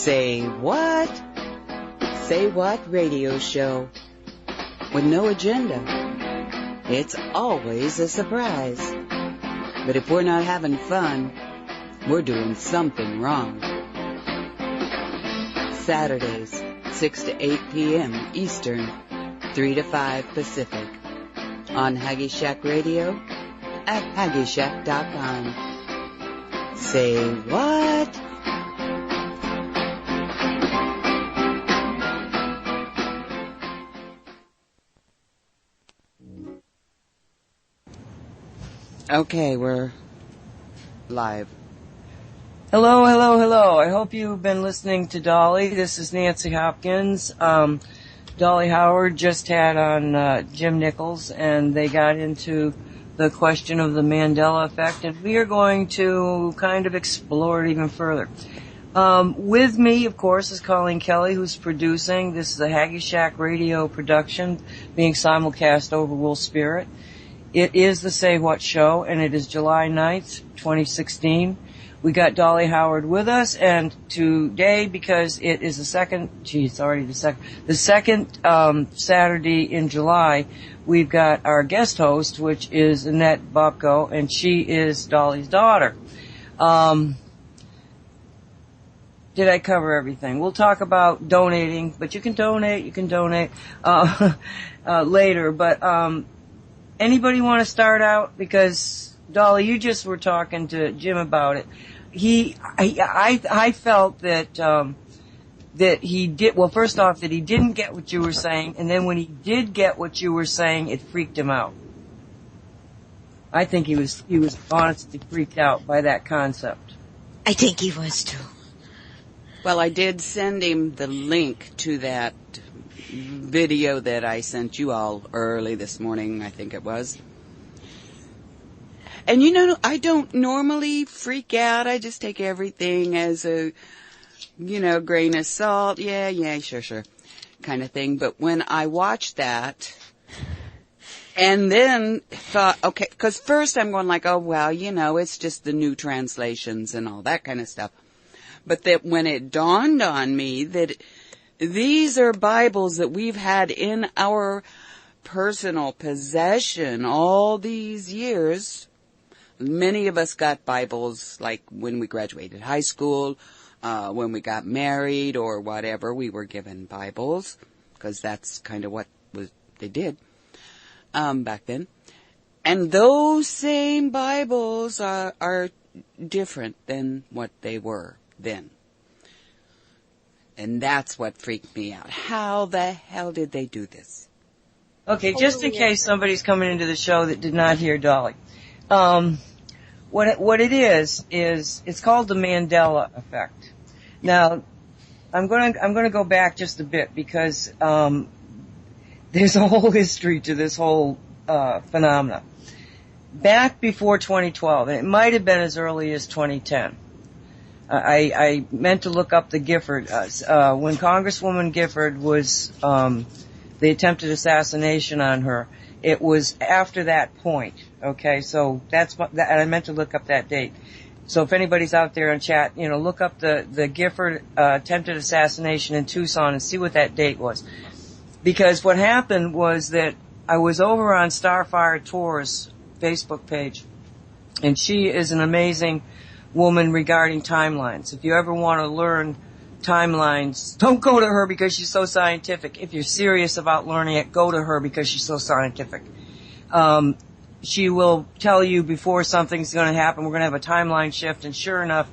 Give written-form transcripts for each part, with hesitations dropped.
Say what? Say what radio show with no agenda. It's always a surprise. But if we're not having fun, we're doing something wrong. Saturdays, 6 to 8 p.m. Eastern, 3 to 5 Pacific. On Haggy Shack Radio at haggyshack.com. Say what? Okay, we're live. Hello, hello, hello. I hope you've been listening to Dolly. This is Nancy Hopkins. Dolly Howard just had on Jim Nichols, and they got into the question of the Mandela Effect, and we are going to kind of explore it even further. With me, of course, is Colleen Kelly, who's producing. This is a Haggy Shack radio production being simulcast over Will Spirit. It is the Say What Show, and it is July 9th, 2016. We got Dolly Howard with us, and today, because it is the second Saturday in July, we've got our guest host, which is Annette Bobko, and she is Dolly's daughter. Did I cover everything? We'll talk about donating, but you can donate later, but anybody want to start out? Because, Dolly, you just were talking to Jim about it. I felt that he did, well, first off, that he didn't get what you were saying, and then when he did get what you were saying, it freaked him out. I think he was honestly freaked out by that concept. I think he was too. Well, I did send him the link to that video that I sent you all early this morning, I think it was. And you know, I don't normally freak out. I just take everything as a, grain of salt. Yeah, sure, kind of thing. But when I watched that, and then thought, okay, because first I'm going like, oh, well, it's just the new translations and all that kind of stuff. But that when it dawned on me that these are Bibles that we've had in our personal possession all these years. Many of us got Bibles like when we graduated high school, when we got married or whatever, we were given Bibles, because that's kind of what they did back then. And those same Bibles are different than what they were then. And that's what freaked me out. How the hell did they do this? Okay, just in case somebody's coming into the show that did not hear Dolly. What it is it's called the Mandela Effect. Now, I'm gonna go back just a bit because there's a whole history to this whole phenomena. Back before 2012, and it might have been as early as 2010. I meant to look up the Gifford. When Congresswoman Gifford was the attempted assassination on her, it was after that point. Okay, so and I meant to look up that date. So if anybody's out there in chat, look up the Gifford attempted assassination in Tucson and see what that date was. Because what happened was that I was over on Starfire Tours Facebook page, and she is an amazing woman regarding timelines. If you ever want to learn timelines, don't go to her because she's so scientific. If you're serious about learning it, go to her because she's so scientific. She will tell you before something's going to happen, we're going to have a timeline shift, and sure enough,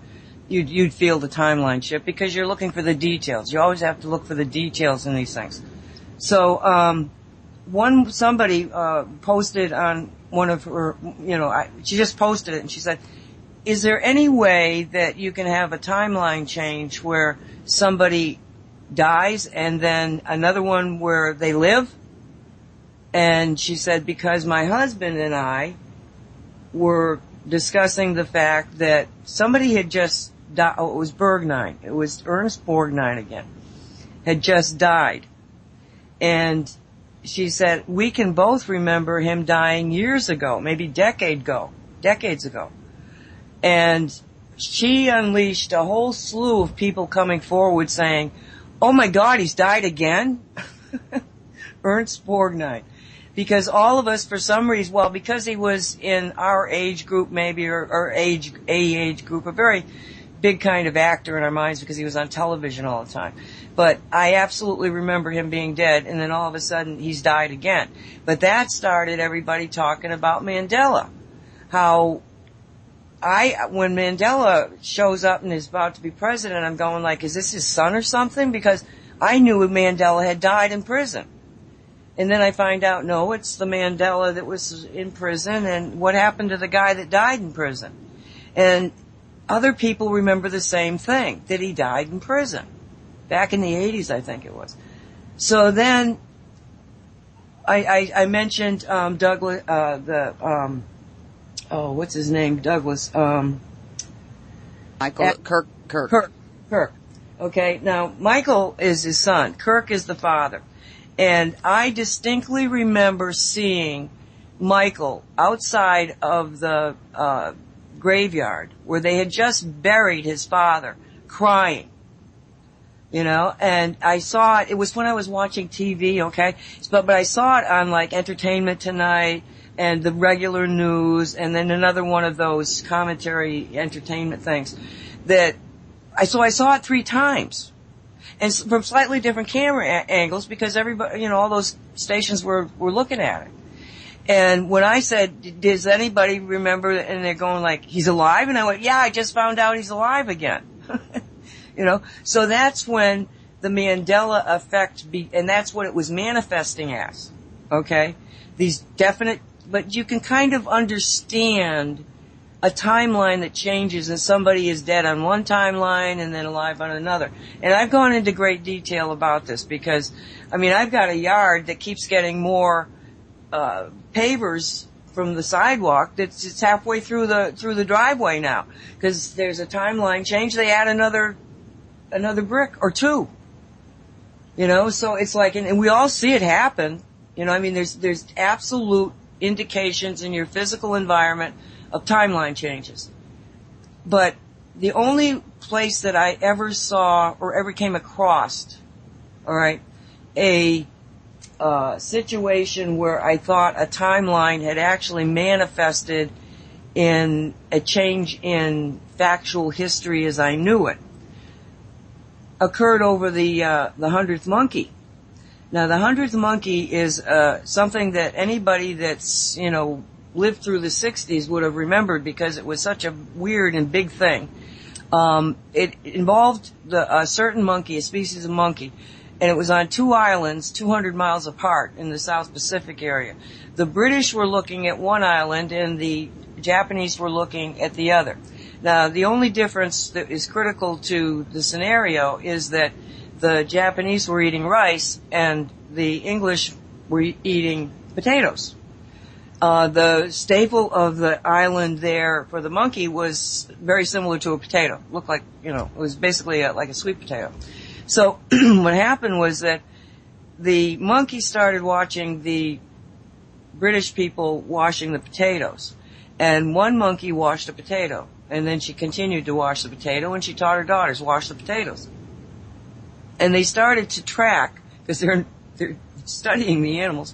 you'd feel the timeline shift because you're looking for the details. You always have to look for the details in these things. So, somebody posted on one of her, she just posted it, and she said, is there any way that you can have a timeline change where somebody dies and then another one where they live? And she said, because my husband and I were discussing the fact that somebody had just died. Oh, it was Bergnein. It was Ernest Borgnine again. Had just died. And she said, we can both remember him dying years ago, maybe decades ago. And she unleashed a whole slew of people coming forward saying, "Oh my God, he's died again?" Ernst Borgnine. Because all of us, for some reason, well, because he was in our age group maybe, or age group, a very big kind of actor in our minds because he was on television all the time. But I absolutely remember him being dead, and then all of a sudden he's died again. But that started everybody talking about Mandela. How when Mandela shows up and is about to be president, I'm going like, is this his son or something? Because I knew Mandela had died in prison. And then I find out, no, it's the Mandela that was in prison, and what happened to the guy that died in prison. And other people remember the same thing, that he died in prison. Back in the 80s, I think it was. So then, I mentioned, Douglas, what's his name? Douglas, Michael, Kirk. Okay, now, Michael is his son. Kirk is the father. And I distinctly remember seeing Michael outside of the graveyard where they had just buried his father, crying. You know, and I saw it was when I was watching TV, okay? But I saw it on like Entertainment Tonight and the regular news and then another one of those commentary entertainment things that I saw it 3 times. And from slightly different camera angles because everybody, you know, all those stations were looking at it. And when I said, does anybody remember, and they're going like, he's alive? And I went, yeah, I just found out he's alive again. You know, so that's when the Mandela effect, and that's what it was manifesting as. Okay? These definite, but you can kind of understand a timeline that changes and somebody is dead on one timeline and then alive on another. And I've gone into great detail about this because, I mean, I've got a yard that keeps getting more pavers from the sidewalk that's halfway through the driveway now. Because there's a timeline change, they add another brick or 2. You know, so it's like, and we all see it happen. You know, I mean, there's absolute indications in your physical environment of timeline changes. But the only place that I ever saw or ever came across, all right, a situation where I thought a timeline had actually manifested in a change in factual history as I knew it, occurred over the 100th monkey. Now, the 100th monkey is something that anybody that's, you know, lived through the 60s would have remembered because it was such a weird and big thing. It involved a certain monkey, a species of monkey, and it was on 2 islands 200 miles apart in the South Pacific area. The British were looking at one island and the Japanese were looking at the other. Now, the only difference that is critical to the scenario is that the Japanese were eating rice and the English were eating potatoes. The staple of the island there for the monkey was very similar to a potato. Looked like, you know, it was basically like a sweet potato. So what happened was that the monkey started watching the British people washing the potatoes. And one monkey washed a potato. And then she continued to wash the potato, and she taught her daughters, wash the potatoes. And they started to track, because they're studying the animals,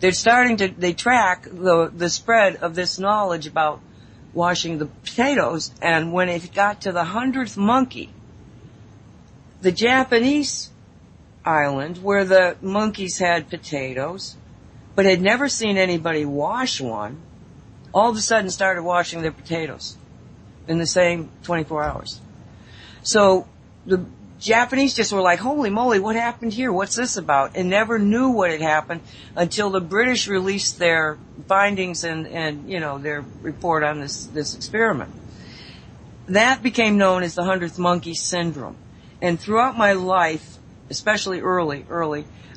they track the spread of this knowledge about washing the potatoes, and when it got to the 100th monkey, the Japanese island, where the monkeys had potatoes, but had never seen anybody wash one, all of a sudden started washing their potatoes in the same 24 hours. So the Japanese just were like, holy moly, what happened here? What's this about? And never knew what had happened until the British released their findings and you know, their report on this experiment. That became known as the 100th monkey syndrome. And throughout my life, especially early,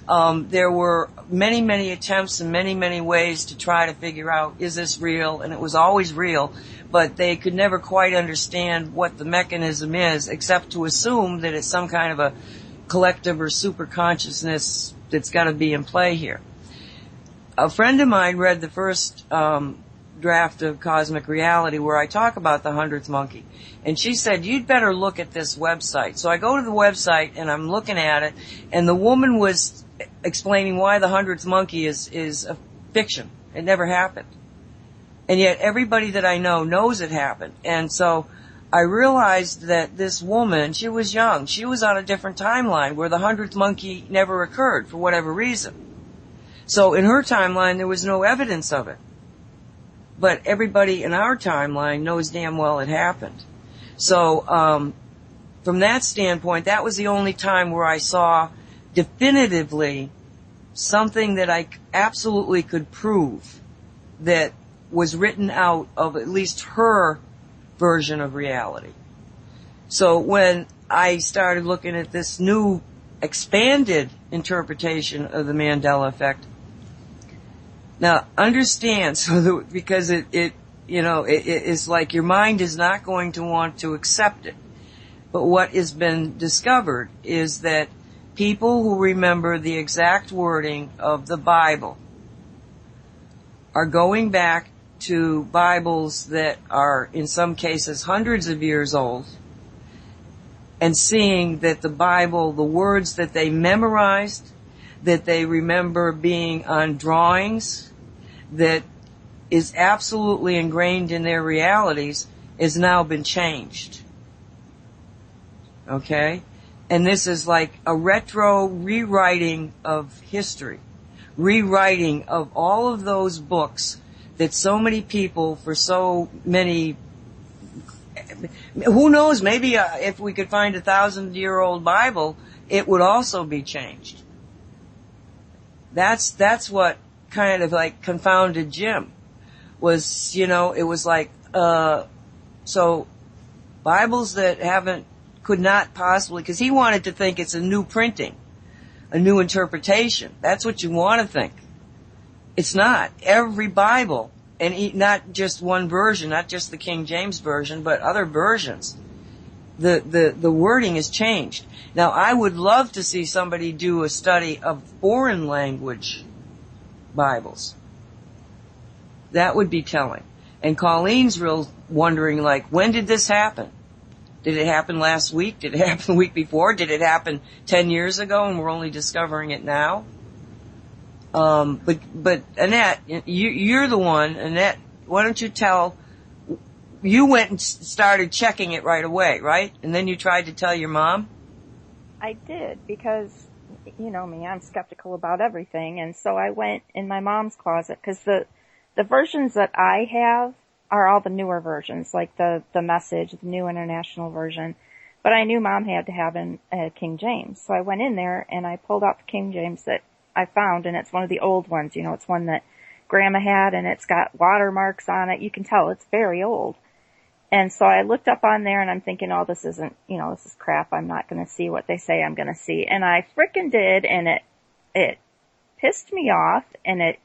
there were many attempts and many ways to try to figure out, is this real? And it was always real, but they could never quite understand what the mechanism is, except to assume that it's some kind of a collective or super consciousness that's got to be in play here. A friend of mine read the first draft of Cosmic Reality where I talk about the 100th monkey. And she said, you'd better look at this website. So I go to the website and I'm looking at it, and the woman was explaining why the 100th monkey is a fiction. It never happened. And yet everybody that I know knows it happened. And so I realized that this woman, she was young. She was on a different timeline where the 100th monkey never occurred for whatever reason. So in her timeline, there was no evidence of it. But everybody in our timeline knows damn well it happened. So from that standpoint, that was the only time where I saw definitively something that I absolutely could prove that was written out of at least her version of reality. So when I started looking at this new expanded interpretation of the Mandela Effect, now understand, because it is like your mind is not going to want to accept it. But what has been discovered is that people who remember the exact wording of the Bible are going back to Bibles that are, in some cases, hundreds of years old, and seeing that the Bible, the words that they memorized, that they remember being on drawings, that is absolutely ingrained in their realities, has now been changed. Okay? And this is like a retro rewriting of history, rewriting of all of those books that so many people for so many, who knows, maybe if we could find 1,000-year-old Bible, it would also be changed. That's what kind of like confounded Jim was, it was like, so Bibles that could not possibly, because he wanted to think it's a new printing, a new interpretation. That's what you want to think. It's not. Every Bible, and not just one version, not just the King James version, but other versions, the wording is changed. Now, I would love to see somebody do a study of foreign language Bibles. That would be telling. And Colleen's real wondering, like, when did this happen? Did it happen last week? Did it happen the week before? Did it happen 10 years ago and we're only discovering it now? But Annette, you're the one. Annette, why don't you tell, you went and started checking it right away, right? And then you tried to tell your mom? I did, because, you know me, I'm skeptical about everything, and so I went in my mom's closet, because the versions that I have are all the newer versions, like the Message, the New International Version, but I knew Mom had to have a King James, so I went in there and I pulled out the King James that I found, and it's one of the old ones, it's one that Grandma had, and it's got watermarks on it. You can tell it's very old. And so I looked up on there and I'm thinking, oh, this isn't, this is crap. I'm not going to see what they say I'm going to see. And I frickin' did, and it pissed me off, and it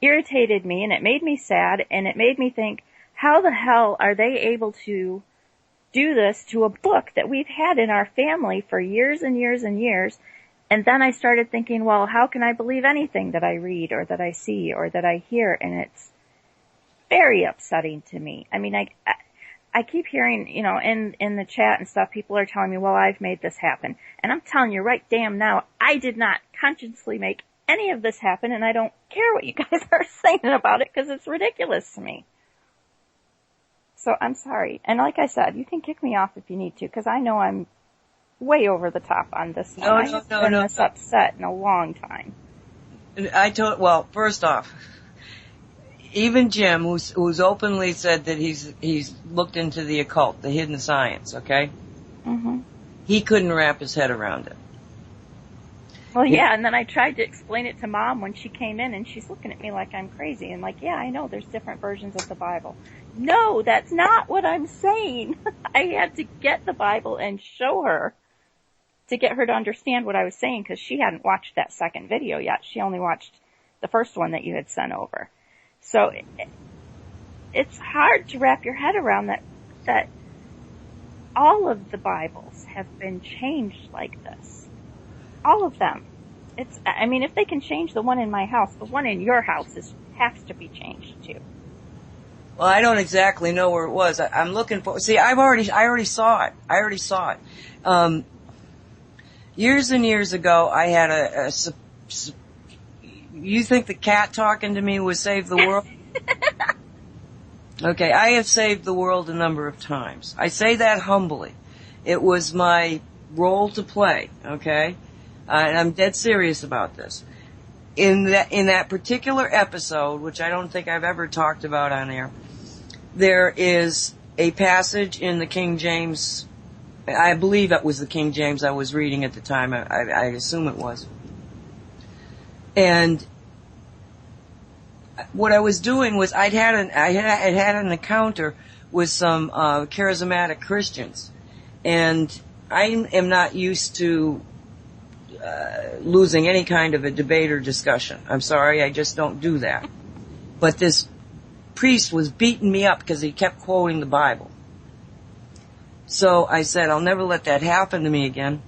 irritated me, and it made me sad, and it made me think, how the hell are they able to do this to a book that we've had in our family for years and years and years? And then I started thinking, well, how can I believe anything that I read or that I see or that I hear? And it's very upsetting to me. I mean, I keep hearing, in the chat and stuff, people are telling me, well, I've made this happen. And I'm telling you right damn now, I did not consciously make any of this happen, and I don't care what you guys are saying about it, because it's ridiculous to me. So I'm sorry. And like I said, you can kick me off if you need to, because I know I'm way over the top on this one. I haven't been this upset in a long time. Well, first off, even Jim, who's openly said that he's looked into the occult, the hidden science, okay? Mm-hmm. He couldn't wrap his head around it. Well, yeah, and then I tried to explain it to Mom when she came in, and she's looking at me like I'm crazy. And like, yeah, I know there's different versions of the Bible. No, that's not what I'm saying. I had to get the Bible and show her to get her to understand what I was saying, because she hadn't watched that second video yet. She only watched the first one that you had sent over. So it's hard to wrap your head around that all of the Bibles have been changed like this. All of them. If they can change the one in my house, the one in your house has to be changed too. Well, I don't exactly know where it was. I'm looking for. See, I already saw it. Years and years ago, I had you think the cat talking to me would save the world? Okay, I have saved the world a number of times. I say that humbly. It was my role to play, okay? And I'm dead serious about this. In that particular episode, which I don't think I've ever talked about on air, there is a passage in the King James, I believe it was the King James I was reading at the time, I assume it was. And what I was doing was I had an encounter with some charismatic Christians, and I am not used to losing any kind of a debate or discussion. I'm sorry, I just don't do that. But this priest was beating me up because he kept quoting the Bible. So I said, I'll never let that happen to me again.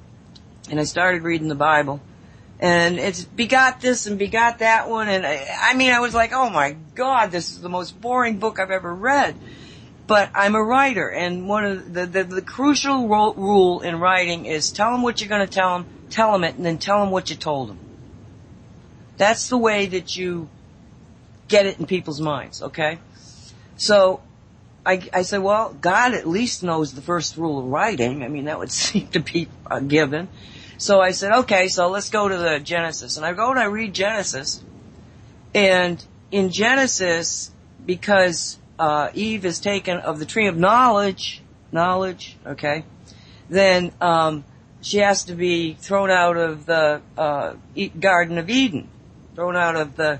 And I started reading the Bible. And it's begot this and begot that one. And I was like, oh my God, this is the most boring book I've ever read. But I'm a writer. And one of the crucial rule in writing is tell them what you're going to tell them it, and then tell them what you told them. That's the way that you get it in people's minds, okay? So I said, well, God at least knows the first rule of writing. I mean, that would seem to be a given. So I said, okay, so let's go to the Genesis. And I go and I read Genesis. And in Genesis, because Eve is taken of the tree of knowledge, okay, then she has to be thrown out of the Garden of Eden, thrown out of the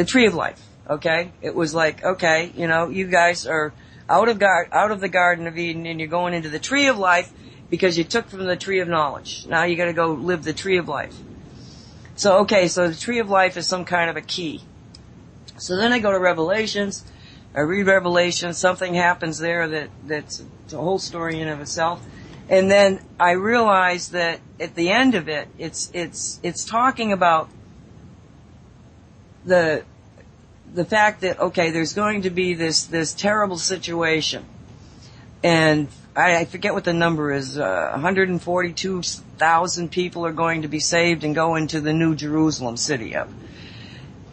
tree of life, okay? It was like, okay, you guys are out of the Garden of Eden, and you're going into the tree of life because you took from the tree of knowledge. Now you got to go live the tree of life. So, okay, so the tree of life is some kind of a key. So then I go to Revelations. I read Revelations. Something happens there that's a whole story in of itself. And then I realize that at the end of it, it's talking about the fact that, okay, there's going to be this terrible situation. And I forget what the number is. 142,000 people are going to be saved and go into the New Jerusalem city up.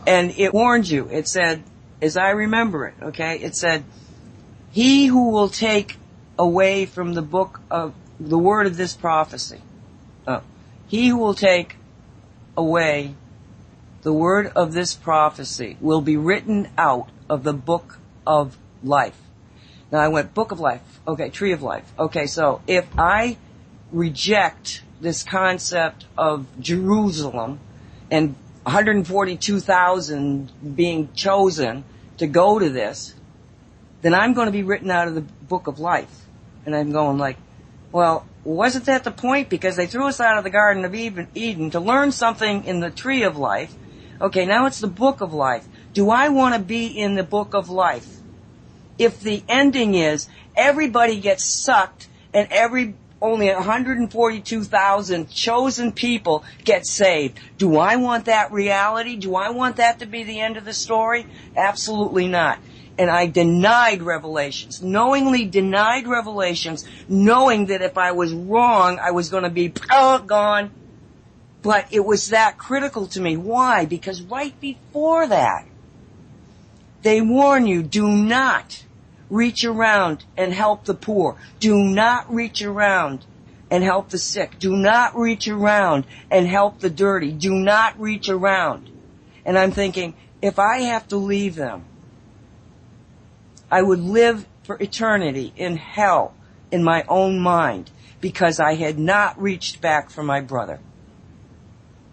And it warned you. It said, as I remember it, okay, it said, he who will take away from the book of the word of this prophecy, he who will take away the word of this prophecy will be written out of the book of life. Now I went, book of life. Okay, tree of life. Okay, so if I reject this concept of Jerusalem and 142,000 being chosen to go to this, then I'm going to be written out of the book of life. And I'm going like, well, wasn't that the point? Because they threw us out of the Garden of Eden to learn something in the tree of life. Okay, now it's the book of life. Do I want to be in the book of life? If the ending is everybody gets sucked and only 142,000 chosen people get saved, do I want that reality? Do I want that to be the end of the story? Absolutely not. And I denied Revelations, knowingly denied Revelations, knowing that if I was wrong, I was going to be gone. But it was that critical to me. Why? Because right before that, they warn you, do not reach around and help the poor. Do not reach around and help the sick. Do not reach around and help the dirty. Do not reach around. And I'm thinking, if I have to leave them, I would live for eternity in hell in my own mind because I had not reached back for my brother.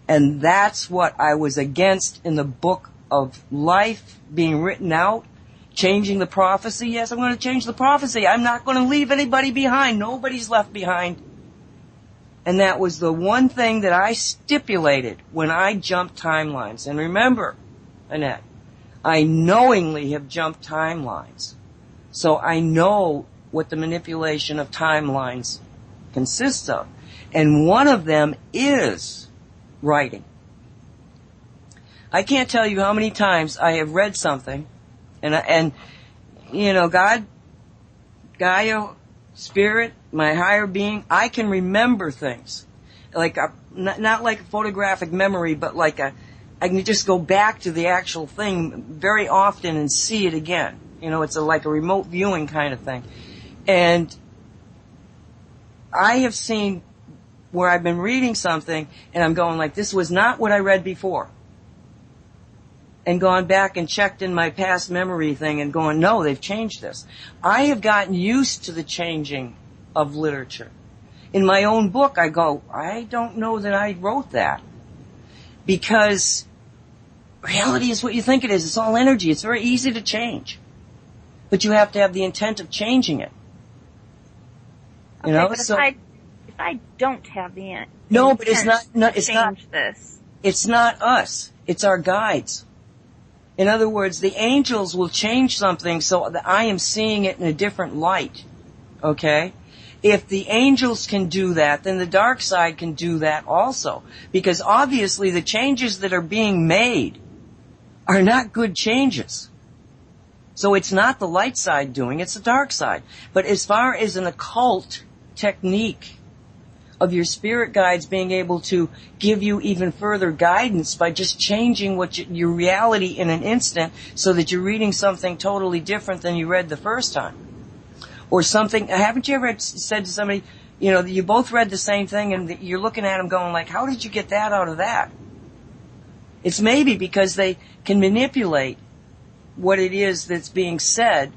And that's what I was against in the book of life being written out. Changing the prophecy. Yes, I'm going to change the prophecy. I'm not going to leave anybody behind. Nobody's left behind. And that was the one thing that I stipulated when I jumped timelines. And remember, Annette, I knowingly have jumped timelines. So I know what the manipulation of timelines consists of. And one of them is writing. I can't tell you how many times I have read something, and God, Gaia, Spirit, my higher being, I can remember things. Like not like a photographic memory, but I can just go back to the actual thing very often and see it again. It's like a remote viewing kind of thing. And I have seen where I've been reading something and I'm going like, this was not what I read before. And gone back and checked in my past memory thing and going, no, they've changed this. I have gotten used to the changing of literature. In my own book, I go, I don't know that I wrote that. Because reality is what you think it is. It's all energy. It's very easy to change. But you have to have the intent of changing it. Okay, but if I don't have the intent, no, but it's not. It's change not this. It's not us. It's our guides. In other words, the angels will change something so that I am seeing it in a different light. Okay? If the angels can do that, then the dark side can do that also. Because obviously the changes that are being made are not good changes. So it's not the light side doing, it's the dark side. But as far as an occult technique of your spirit guides being able to give you even further guidance by just changing your reality in an instant so that you're reading something totally different than you read the first time. Or something, haven't you ever said to somebody, you both read the same thing and you're looking at them going like, how did you get that out of that? It's maybe because they can manipulate what it is that's being said,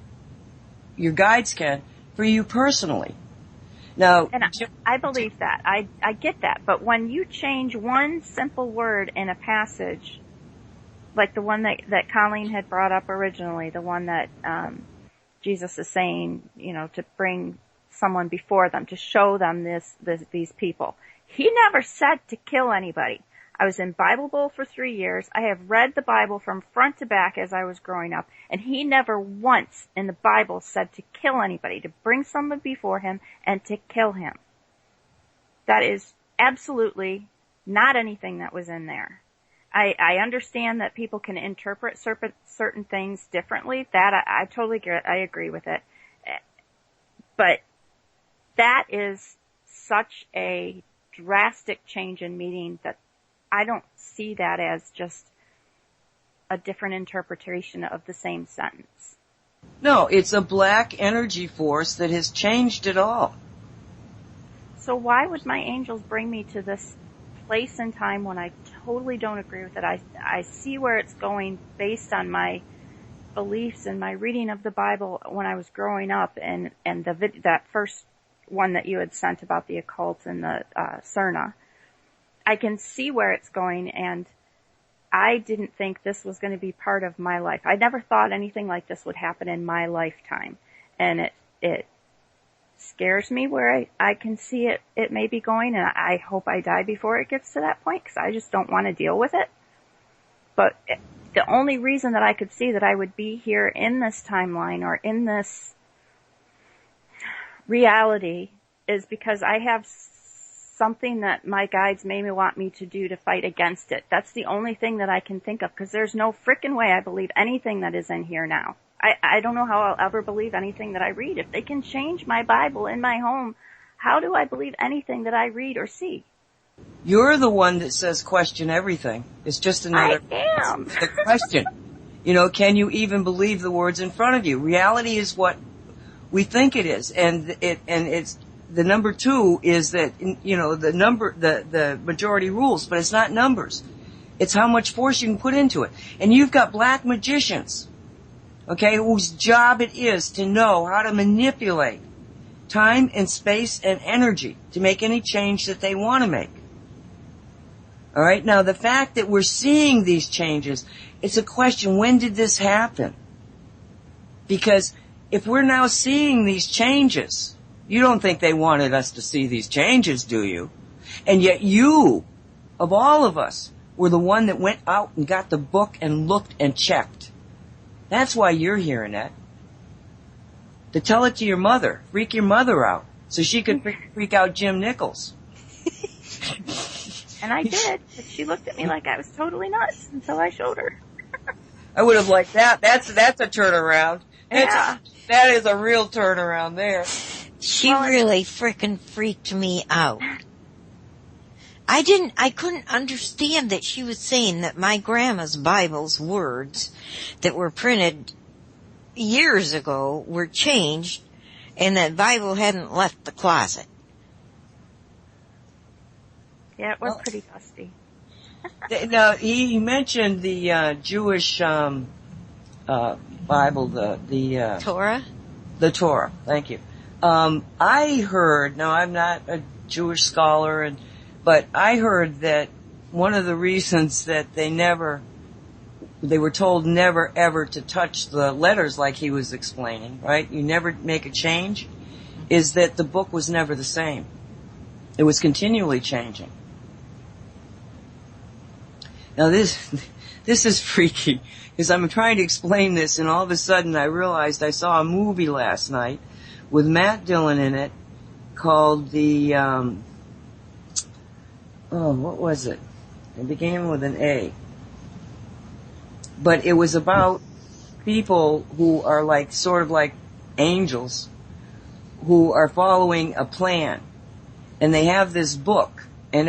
your guides can, for you personally. Now, and I believe that. I get that. But when you change one simple word in a passage, like the one that Colleen had brought up originally, the one that Jesus is saying, to bring someone before them, to show them these people. He never said to kill anybody. I was in Bible Bowl for 3 years. I have read the Bible from front to back as I was growing up, and he never once in the Bible said to kill anybody, to bring someone before him and to kill him. That is absolutely not anything that was in there. I understand that people can interpret certain things differently. That I totally get. I agree with it. But that is such a drastic change in meaning that I don't see that as just a different interpretation of the same sentence. No, it's a black energy force that has changed it all. So why would my angels bring me to this place and time when I totally don't agree with it? I see where it's going based on my beliefs and my reading of the Bible when I was growing up, and that first one that you had sent about the occult and the Cerna. I can see where it's going, and I didn't think this was going to be part of my life. I never thought anything like this would happen in my lifetime, and it scares me where I can see it may be going, and I hope I die before it gets to that point, because I just don't want to deal with it. But the only reason that I could see that I would be here in this timeline or in this reality is because I have something that my guides may want me to do to fight against it. That's the only thing that I can think of, because there's no frickin' way I believe anything that is in here now. I don't know how I'll ever believe anything that I read. If they can change my Bible in my home, how do I believe anything that I read or see? You're the one that says question everything. It's just another the question. Can you even believe the words in front of you? Reality is what we think it is, and it's the number 2 is that the majority rules, but it's not numbers. It's how much force you can put into it. And you've got black magicians, okay, whose job it is to know how to manipulate time and space and energy to make any change that they want to make. All right. Now, the fact that we're seeing these changes, it's a question, when did this happen? Because if we're now seeing these changes, you don't think they wanted us to see these changes, do you? And yet you, of all of us, were the one that went out and got the book and looked and checked. That's why you're here, Annette. To tell it to your mother, freak your mother out, so she could freak out Jim Nichols. And I did, but she looked at me like I was totally nuts until I showed her. I would have liked that. That's a turnaround. Yeah. That is a real turnaround there. She really frickin' freaked me out. I couldn't understand that she was saying that my grandma's Bible's words that were printed years ago were changed and that Bible hadn't left the closet. Yeah, it was pretty dusty. Now, he mentioned the Jewish Bible, the Torah? The Torah, thank you. I heard, now I'm not a Jewish scholar, but I heard that one of the reasons that they were told never ever to touch the letters like he was explaining, right? You never make a change, is that the book was never the same. It was continually changing. Now this is freaky, because I'm trying to explain this and all of a sudden I realized I saw a movie last night with Matt Dillon in it called what was it? It began with an A. But it was about people who are sort of like angels who are following a plan. And they have this book. And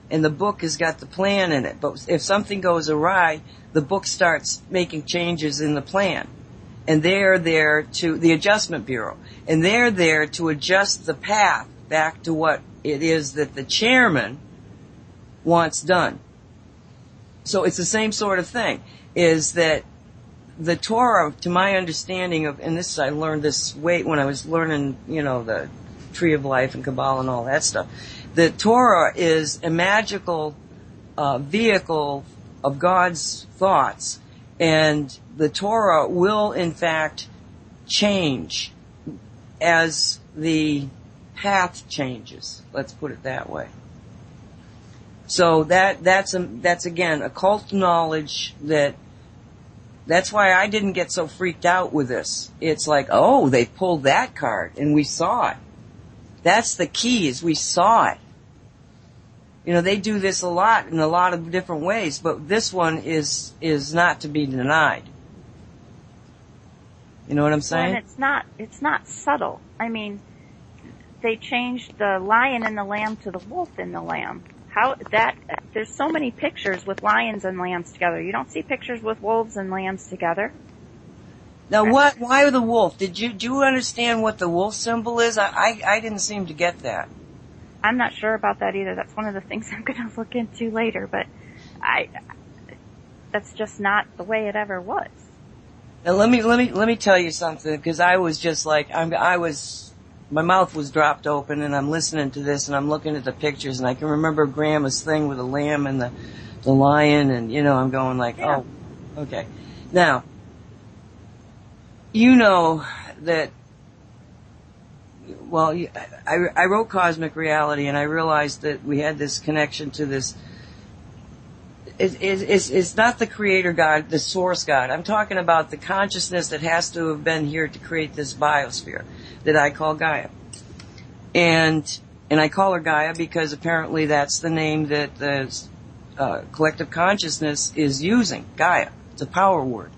and the book has got the plan in it. But if something goes awry, the book starts making changes in the plan. And they're there the Adjustment Bureau. And they're there to adjust the path back to what it is that the chairman wants done. So it's the same sort of thing, is that the Torah, to my understanding and this, I learned this when I was learning, the Tree of Life and Kabbalah and all that stuff. The Torah is a magical vehicle of God's thoughts, and the Torah will, in fact, change as the path changes. Let's put it that way. So that's again occult knowledge that's why I didn't get so freaked out with this. It's like, oh, they pulled that card and we saw it. That's the key, is we saw it. They do this a lot in a lot of different ways, but this one is not to be denied. You know what I'm saying? Well, and it's not subtle. I mean, they changed the lion and the lamb to the wolf and the lamb. There's so many pictures with lions and lambs together. You don't see pictures with wolves and lambs together. Now why the wolf? Do you understand what the wolf symbol is? I didn't seem to get that. I'm not sure about that either. That's one of the things I'm going to look into later, but that's just not the way it ever was. Now let me tell you something, because I was just like, my mouth was dropped open and I'm listening to this and I'm looking at the pictures and I can remember Grandma's thing with the lamb and the lion and, I'm going like, yeah. Oh, okay. Now, that, I wrote Cosmic Reality and I realized that we had this connection to this. It's not the creator God, the source God. I'm talking about the consciousness that has to have been here to create this biosphere that I call Gaia. And I call her Gaia because apparently that's the name that the collective consciousness is using, Gaia. It's a power word.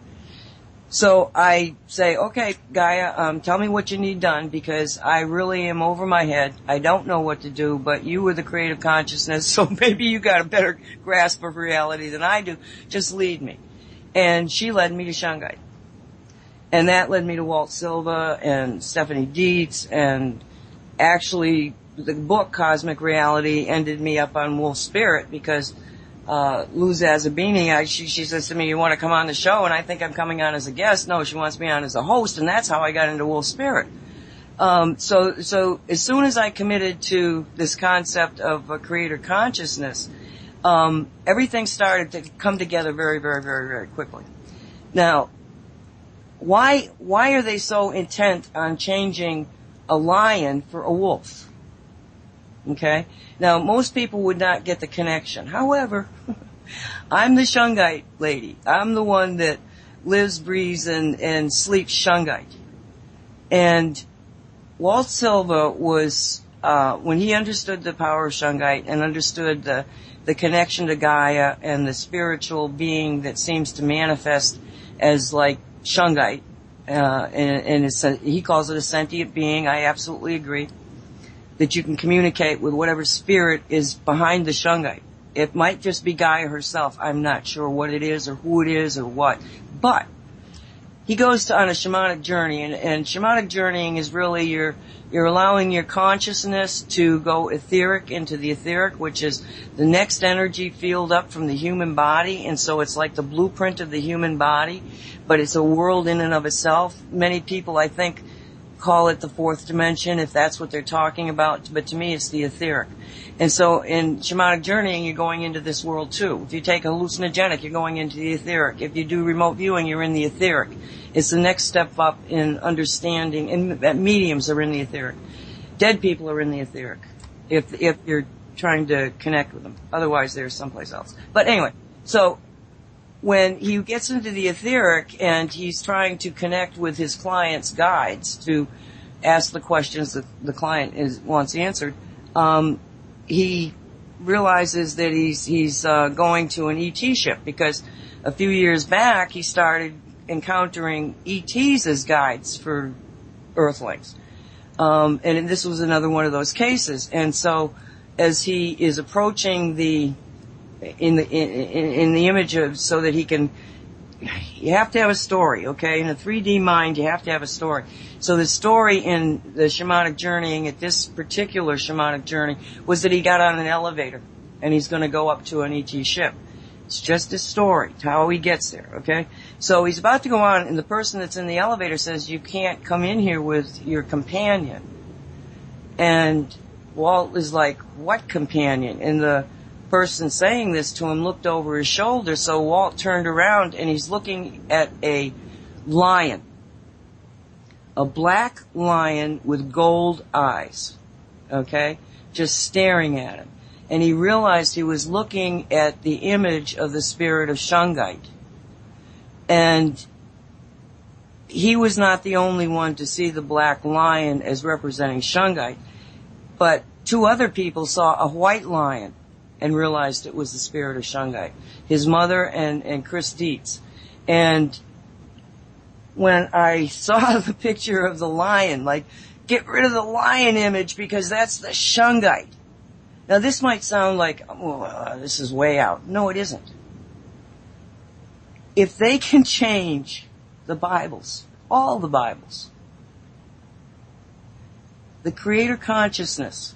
So I say, okay, Gaia, tell me what you need done, because I really am over my head. I don't know what to do, but you were the creative consciousness, so maybe you got a better grasp of reality than I do. Just lead me. And she led me to Shungite. And that led me to Walt Silva and Stephanie Dietz, and actually the book Cosmic Reality ended me up on Wolf Spirit, because Luz Azabini, she says to me, you want to come on the show? And I think I'm coming on as a guest. No, she wants me on as a host, and that's how I got into Wolf Spirit. So as soon as I committed to this concept of a creator consciousness, everything started to come together very, very, very, very quickly. Now, why are they so intent on changing a lion for a wolf? Okay? Now, most people would not get the connection. However, I'm the Shungite lady. I'm the one that lives, breathes, and sleeps Shungite. And Walt Silva was when he understood the power of Shungite and understood the connection to Gaia and the spiritual being that seems to manifest as like Shungite, and he calls it a sentient being. I absolutely agree that you can communicate with whatever spirit is behind the Shungite. It might just be Gaia herself. I'm not sure what it is or who it is or what. But he goes on a shamanic journey, and shamanic journeying is really you're allowing your consciousness to go etheric into the etheric, which is the next energy field up from the human body, and so it's like the blueprint of the human body, but it's a world in and of itself. Many people, I think, call it the fourth dimension, if that's what they're talking about, but to me it's the etheric. And so in shamanic journeying, you're going into this world too. If you take a hallucinogenic, you're going into the etheric. If you do remote viewing, you're in the etheric. It's the next step up in understanding, and mediums are in the etheric. Dead people are in the etheric, if you're trying to connect with them. Otherwise, they're someplace else. But anyway, so when he gets into the etheric and he's trying to connect with his client's guides to ask the questions that the client wants answered, he realizes that he's going to an ET ship, because a few years back he started encountering ETs as guides for Earthlings. And this was another one of those cases. And so as he is approaching in the image of, so that he can, you have to have a story, okay? In a 3D mind, you have to have a story. So the story in the shamanic journeying at this particular shamanic journey was that he got on an elevator and he's going to go up to an ET ship. It's just a story, how he gets there, okay? So he's about to go on, and the person that's in the elevator says, you can't come in here with your companion. And Walt is like, what companion? And the person saying this to him looked over his shoulder, so Walt turned around and he's looking at a lion. A black lion with gold eyes, okay? Just staring at him. And he realized he was looking at the image of the spirit of Shungite. And he was not the only one to see the black lion as representing Shungite, but two other people saw a white lion and realized it was the spirit of Shungite. His mother and Chris Dietz. And when I saw the picture of the lion, like, get rid of the lion image because that's the Shungite. Now this might sound like, this is way out. No, it isn't. If they can change the Bibles, all the Bibles, the creator consciousness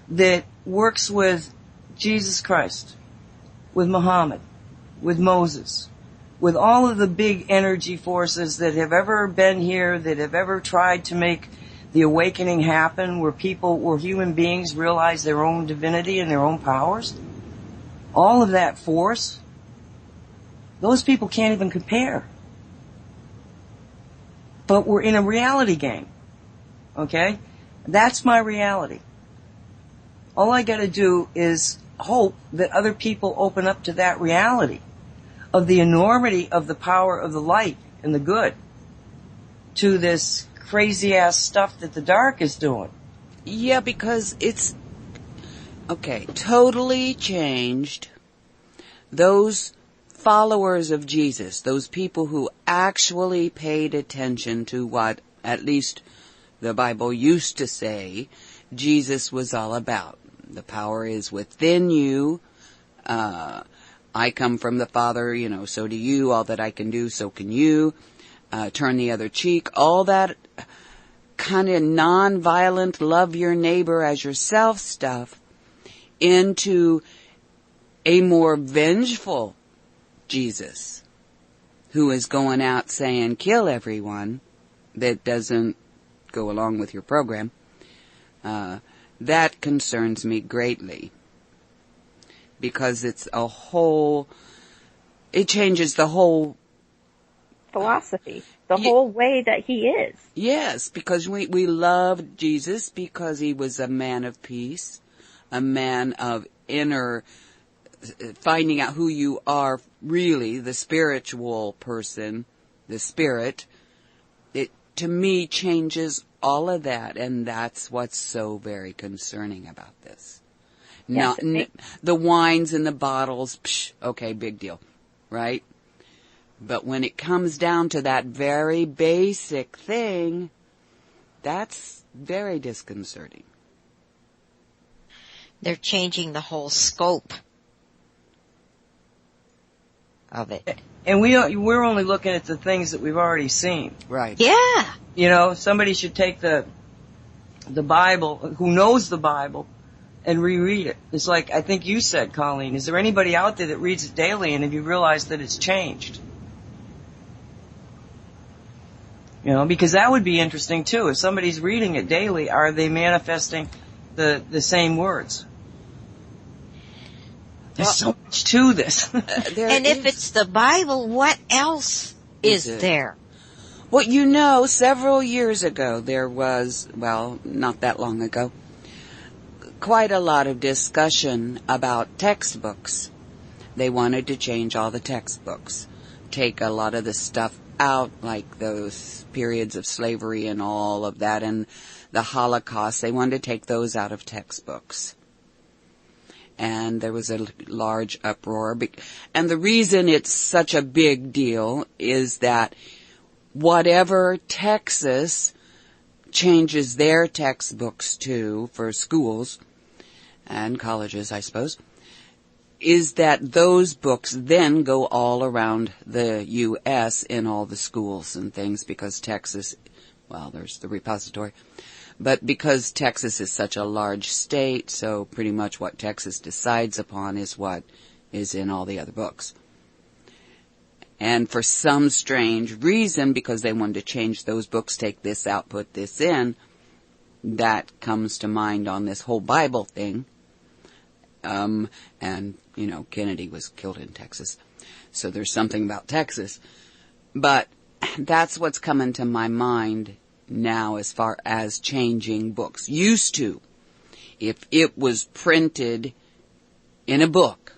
that works with Jesus Christ, with Muhammad, with Moses, with all of the big energy forces that have ever been here, that have ever tried to make the awakening happen, where human beings realize their own divinity and their own powers, all of that force, those people can't even compare. But we're in a reality game, okay? That's my reality. All I gotta do is hope that other people open up to that reality of the enormity of the power of the light and the good to this crazy ass stuff that the dark is doing. Yeah, because it's, okay, totally changed. Those followers of Jesus, those people who actually paid attention to what, at least the Bible used to say, Jesus was all about. The power is within you. I come from the Father, so do you. All that I can do, so can you. Turn the other cheek. All that kind of non-violent, love your neighbor as yourself stuff into a more vengeful Jesus who is going out saying, kill everyone that doesn't go along with your program. That concerns me greatly, because it changes the whole philosophy, the whole way that he is. Yes, because we love Jesus because he was a man of peace, a man of inner, finding out who you are really, the spiritual person, the spirit. to me, changes all of that, and that's what's so very concerning about this. Yes, The wines and the bottles, okay, big deal, right? But when it comes down to that very basic thing, that's very disconcerting. They're changing the whole scope of it. And we're only looking at the things that we've already seen. Right. Yeah. You know, somebody should take the Bible, who knows the Bible, and reread it. It's like, I think you said, Colleen, is there anybody out there that reads it daily and have you realized that it's changed? You know, because that would be interesting too. If somebody's reading it daily, are they manifesting the same words? There's so much to this. And if it's the Bible, what else is there? Well, you know, several years ago there was, well, not that long ago, quite a lot of discussion about textbooks. They wanted to change all the textbooks, take a lot of the stuff out, like those periods of slavery and all of that, and the Holocaust. They wanted to take those out of textbooks. And there was a large uproar. And the reason it's such a big deal is that whatever Texas changes their textbooks to for schools and colleges, I suppose, is that those books then go all around the U.S. in all the schools and things, because Texas, well, there's the repository, but because Texas is such a large state, so pretty much what Texas decides upon is what is in all the other books. And for some strange reason, because they wanted to change those books, take this out, put this in, that comes to mind on this whole Bible thing. And, you know, Kennedy was killed in Texas. So there's something about Texas. But that's what's coming to my mind now as far as changing books. Used to, if it was printed in a book,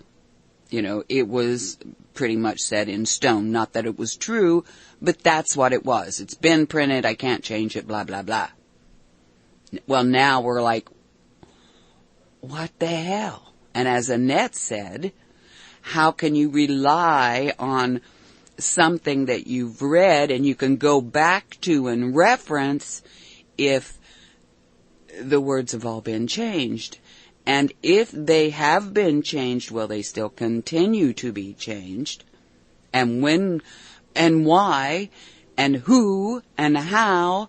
you know, it was pretty much set in stone. Not that it was true, but that's what it was. It's been printed, I can't change it, blah, blah, blah. Well, now we're like, what the hell? And as Annette said, how can you rely on something that you've read and you can go back to and reference if the words have all been changed? And if they have been changed, will they still continue to be changed? And when, and why, and who, and how,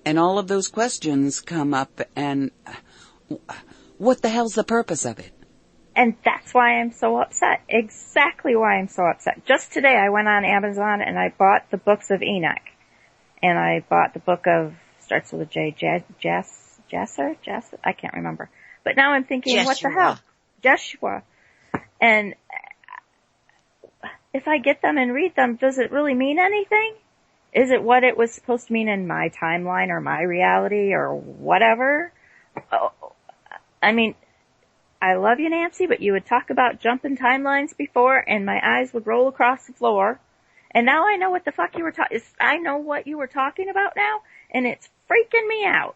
and all of those questions come up, and what the hell's the purpose of it? And that's why I'm so upset. Exactly why I'm so upset. Just today I went on Amazon and I bought the books of Enoch. And I bought the book of, starts with a J, Jasser? I can't remember. But now I'm thinking, Jeshua. What the hell? Jeshua. And if I get them and read them, does it really mean anything? Is it what it was supposed to mean in my timeline or my reality or whatever? Oh, I mean, I love you, Nancy, but you would talk about jumping timelines before and my eyes would roll across the floor. And now I know what the fuck you were I know what you were talking about now, and it's freaking me out.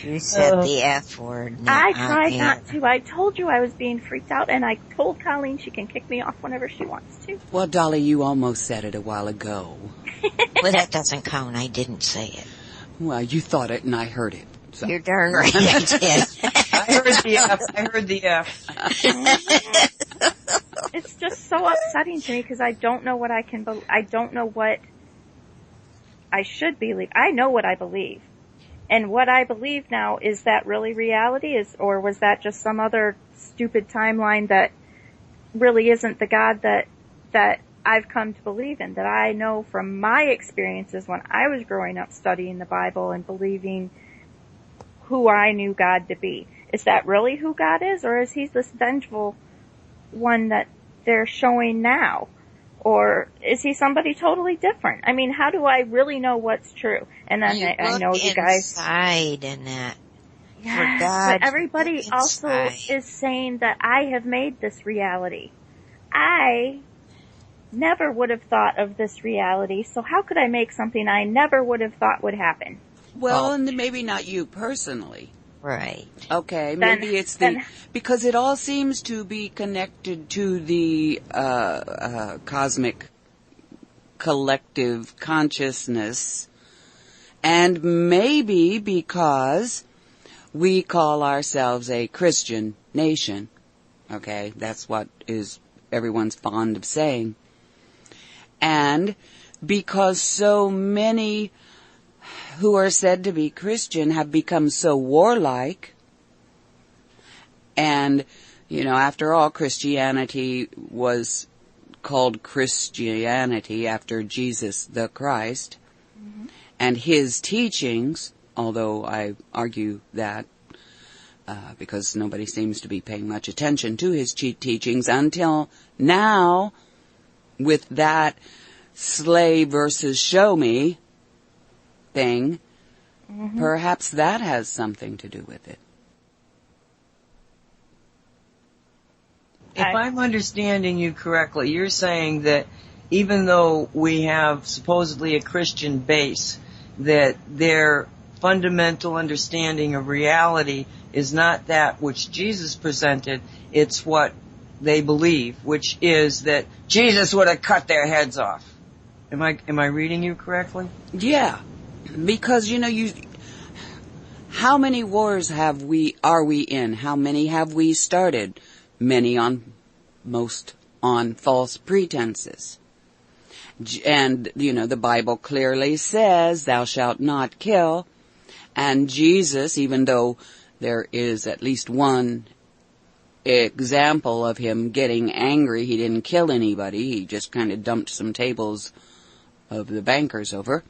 You said the F word. I tried not to. I told you I was being freaked out, and I told Colleen she can kick me off whenever she wants to. Well, Dolly, you almost said it a while ago. Well, that doesn't count. I didn't say it. Well, you thought it and I heard it. So. You're darn right I did. I heard the F. It's just so upsetting to me because I don't know what I don't know what I should believe. I know what I believe. And what I believe now, is that really reality? Or was that just some other stupid timeline that really isn't the God that I've come to believe in, that I know from my experiences when I was growing up studying the Bible and believing who I knew God to be? Is that really who God is, or is he this vengeful one that they're showing now? Or is he somebody totally different? I mean, how do I really know what's true? And then I know you guys. Inside in that. Yeah, God, but everybody also is saying that I have made this reality. I never would have thought of this reality, so how could I make something I never would have thought would happen? Well, and maybe not you personally. Right. Okay, maybe it's because it all seems to be connected to the cosmic collective consciousness, and maybe because we call ourselves a Christian nation. Okay, that's what is everyone's fond of saying. And because so many who are said to be Christian have become so warlike, and, after all, Christianity was called Christianity after Jesus the Christ, and his teachings, although I argue that because nobody seems to be paying much attention to his teachings until now, with that slay versus show me thing, perhaps that has something to do with it. If I'm understanding you correctly, you're saying that even though we have supposedly a Christian base, that their fundamental understanding of reality is not that which Jesus presented, it's what they believe, which is that Jesus would have cut their heads off. Am I reading you correctly? Yeah, because how many wars are we in? How many have we started? Many most on false pretenses. And, the Bible clearly says, thou shalt not kill. And Jesus, even though there is at least one example of him getting angry, he didn't kill anybody. He just kind of dumped some tables of the bankers over,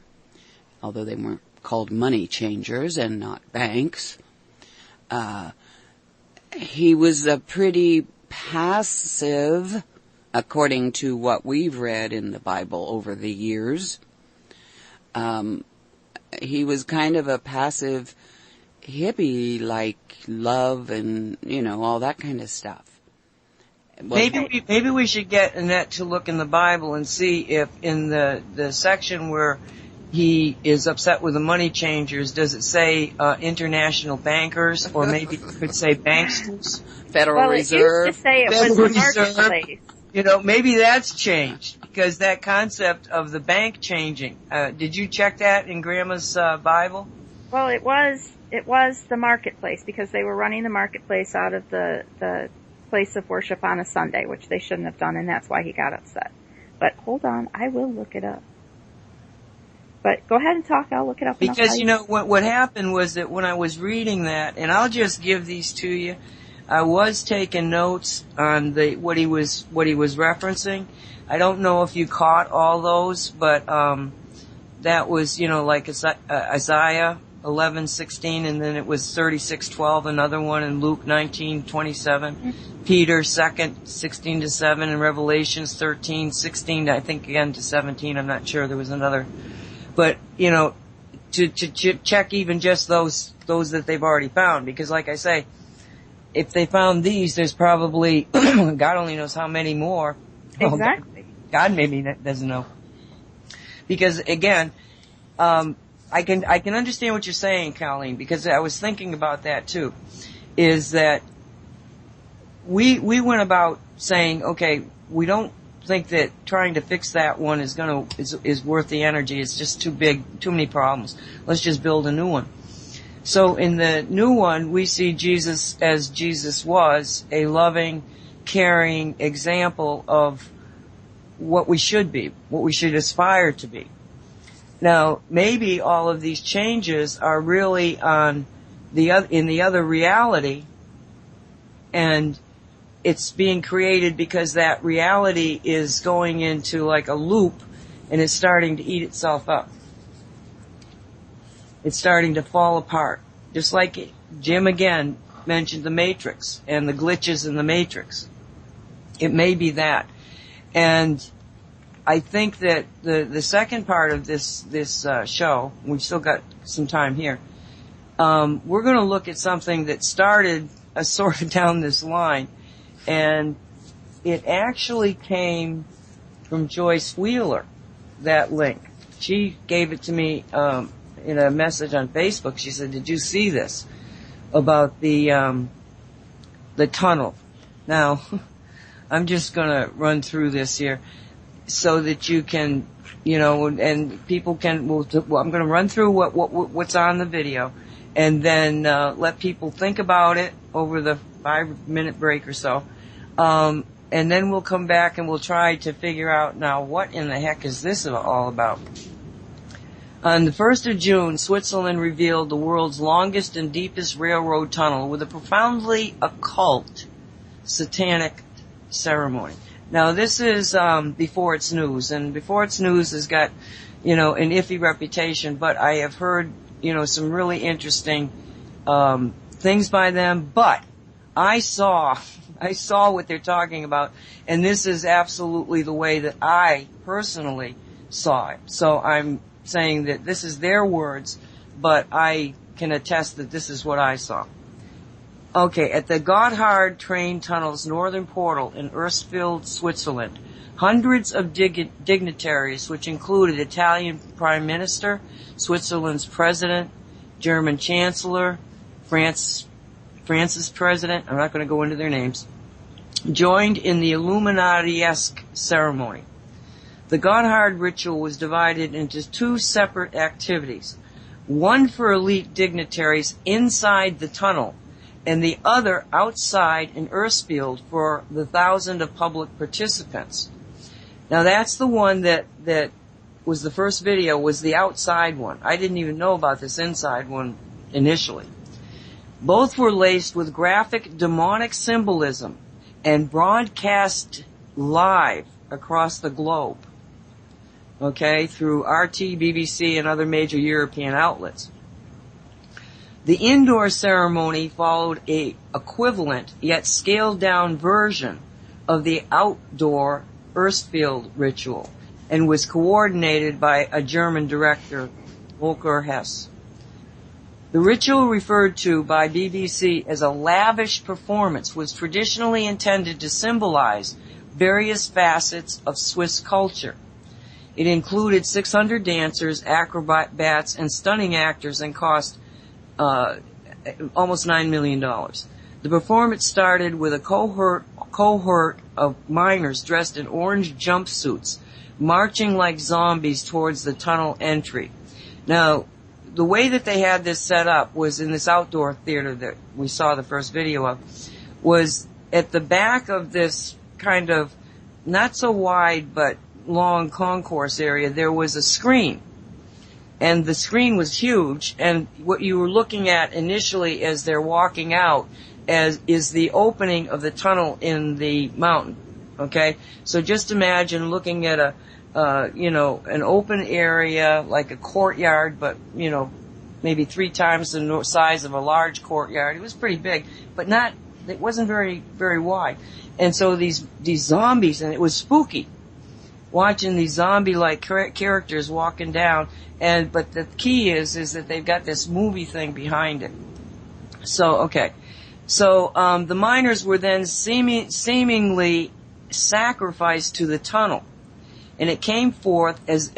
although they weren't called money changers and not banks. He was a pretty passive, according to what we've read in the Bible over the years. He was kind of a passive hippie, like love and, all that kind of stuff. Well, maybe we should get Annette to look in the Bible and see if in the section where he is upset with the money changers, does it say international bankers, or maybe it could say banksters? Federal Reserve. It used to say it was the marketplace. Maybe that's changed, because that concept of the bank changing. Did you check that in Grandma's Bible? Well, it was the marketplace, because they were running the marketplace out of the place of worship on a Sunday, which they shouldn't have done, and that's why he got upset. But hold on, I will look it up. But go ahead and talk, I'll look it up. Because, what happened was that when I was reading that, and I'll just give these to you, I was taking notes on what he was referencing. I don't know if you caught all those, but that was, like Isaiah 11:16, and then it was 36:12, another one, in Luke 19:27, Peter 2nd 16-7, and Revelations 13:16, I think again to 17. I'm not sure, there was another, but to check even just those that they've already found, because like I say, if they found these, there's probably God only knows how many more. Exactly. God maybe doesn't know, because again, I can understand what you're saying, Colleen, because I was thinking about that too, is that we went about saying, okay, we don't think that trying to fix that one is worth the energy. It's just too big, too many problems. Let's just build a new one. So in the new one, we see Jesus as Jesus was, a loving, caring example of what we should be, what we should aspire to be. Now, maybe all of these changes are really in the other reality, and it's being created because that reality is going into like a loop, and it's starting to eat itself up. It's starting to fall apart. Just like Jim again mentioned the Matrix and the glitches in the Matrix. It may be that. And I think that the second part of this show, we've still got some time here, we're going to look at something that started sort of down this line, and it actually came from Joyce Wheeler, that link. She gave it to me in a message on Facebook. She said, "Did you see this about the tunnel?" Now, I'm just going to run through this here so that you can, and people can. I'm going to run through what's on the video, and then let people think about it over the 5-minute break or so. And then we'll come back and we'll try to figure out now what in the heck is this all about. On the 1st of June, Switzerland revealed the world's longest and deepest railroad tunnel with a profoundly occult, satanic ceremony. Now this is Before It's News, and Before It's News has got, an iffy reputation, but I have heard, some really interesting things by them, but I saw what they're talking about, and this is absolutely the way that I personally saw it. So I'm saying that this is their words, but I can attest that this is what I saw. Okay, at the Gotthard train tunnel's northern portal in Erstfeld, Switzerland, hundreds of dignitaries, which included Italian Prime Minister, Switzerland's President, German Chancellor, France's President, I'm not going to go into their names, joined in the Illuminati-esque ceremony. The Gotthard ritual was divided into 2 separate activities, one for elite dignitaries inside the tunnel, and the other outside in Erstfeld for the thousands of public participants. Now that's the one that was the first video, was the outside one. I didn't even know about this inside one initially. Both were laced with graphic demonic symbolism and broadcast live across the globe, okay, through RT, BBC, and other major European outlets. The indoor ceremony followed a equivalent yet scaled down version of the outdoor Erstfeld ritual and was coordinated by a German director, Volker Hess. The ritual, referred to by BBC as a lavish performance, was traditionally intended to symbolize various facets of Swiss culture. It included 600 dancers, acrobats, and stunning actors and cost almost $9 million. The performance started with a cohort of miners dressed in orange jumpsuits, marching like zombies towards the tunnel entry. Now, the way that they had this set up was in this outdoor theater that we saw the first video of, was at the back of this kind of not so wide but long concourse area, there was a screen. And the screen was huge, and what you were looking at initially as they're walking out is the opening of the tunnel in the mountain. Okay? So just imagine looking at an open area, like a courtyard, but, maybe 3 times the size of a large courtyard. It was pretty big, but it wasn't very, very wide. And so these zombies, and it was spooky, watching these zombie-like characters walking down, but the key is that they've got this movie thing behind it. So, okay. So, the miners were then seemingly sacrificed to the tunnel. And it came forth as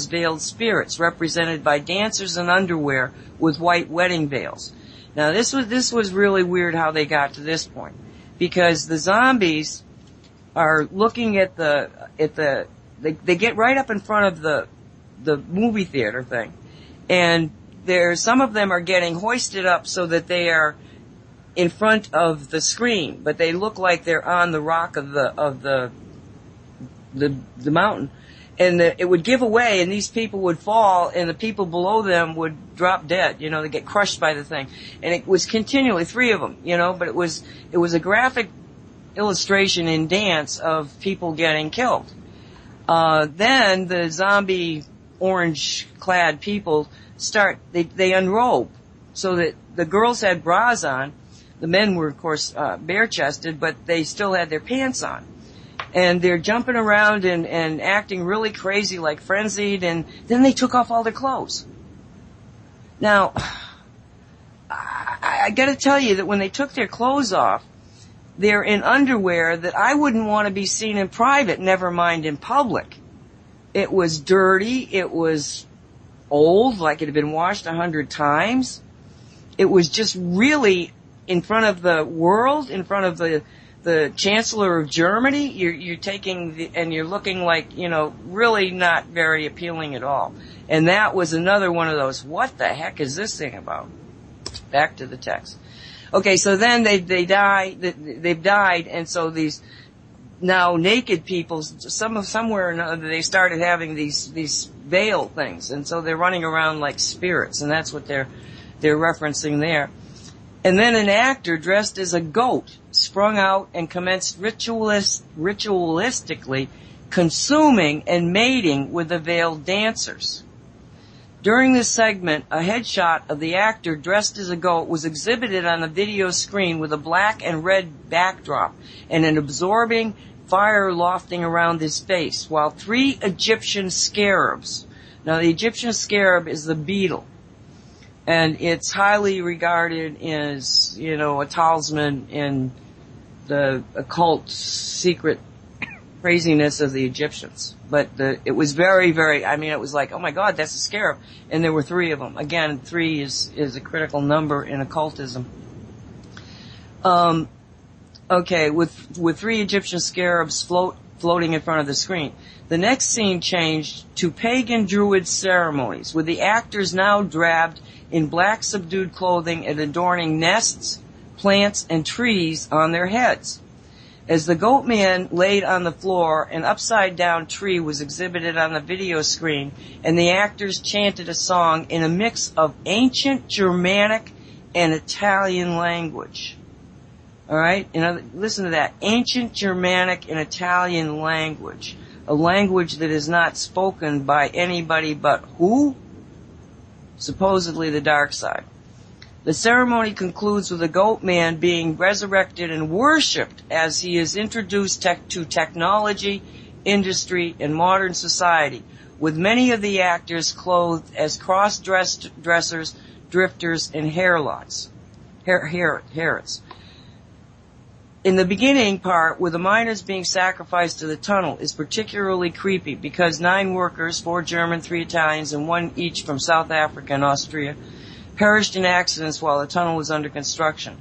veiled spirits, represented by dancers in underwear with white wedding veils. Now this was really weird how they got to this point, because the zombies are looking at they get right up in front of the movie theater thing, and some of them are getting hoisted up so that they are in front of the screen, but they look like they're on the rock of the mountain, and it would give away, and these people would fall, and the people below them would drop dead. They get crushed by the thing, and it was continually 3 of them. But it was a graphic illustration in dance of people getting killed. Then the zombie orange-clad people they unrobe, so that the girls had bras on, the men were of course bare-chested, but they still had their pants on. And they're jumping around and acting really crazy, like frenzied, and then they took off all their clothes. Now, I gotta tell you that when they took their clothes off, they're in underwear that I wouldn't want to be seen in private, never mind in public. It was dirty. It was old, like it had been washed 100 times. It was just really in front of the world, in front of the Chancellor of Germany. You're taking and you're looking like, really not very appealing at all. And that was another one of those, what the heck is this thing about? Back to the text. Okay, so then they've died, and so these now naked people, somewhere or another, they started having these veil things, and so they're running around like spirits, and that's what they're referencing there. And then an actor dressed as a goat sprung out and commenced ritualistically consuming and mating with the veiled dancers. During this segment, a headshot of the actor dressed as a goat was exhibited on the video screen with a black and red backdrop and an absorbing fire lofting around his face, while 3 Egyptian scarabs. Now, the Egyptian scarab is the beetle, and it's highly regarded as, a talisman in the occult secret craziness of the Egyptians. But it was very, very, it was like, oh my God, that's a scarab. And there were 3 of them. Again, 3 is a critical number in occultism. Okay, with 3 Egyptian scarabs floating in front of the screen. The next scene changed to pagan druid ceremonies, with the actors now draped in black subdued clothing and adorning nests, plants, and trees on their heads. As the goat man laid on the floor, an upside-down tree was exhibited on the video screen, and the actors chanted a song in a mix of ancient Germanic and Italian language. All right? Listen to that. Ancient Germanic and Italian language. A language that is not spoken by anybody but who? Supposedly the dark side. The ceremony concludes with the goat man being resurrected and worshipped as he is introduced to technology, industry, and modern society, with many of the actors clothed as cross-dressers, drifters, and herots. In the beginning part, with the miners being sacrificed to the tunnel, is particularly creepy because 9 workers, 4 German, 3 Italians, and 1 each from South Africa and Austria, perished in accidents while the tunnel was under construction.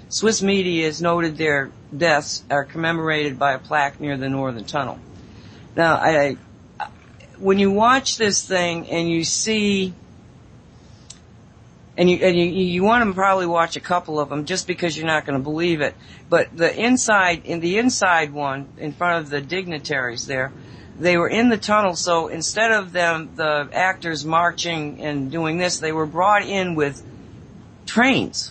Swiss media has noted their deaths are commemorated by a plaque near the northern tunnel. Now, when you watch this thing and you see, and you want to probably watch a couple of them just because you're not going to believe it, but in the inside one, in front of the dignitaries there, they were in the tunnel, so instead of the actors marching and doing this, they were brought in with trains.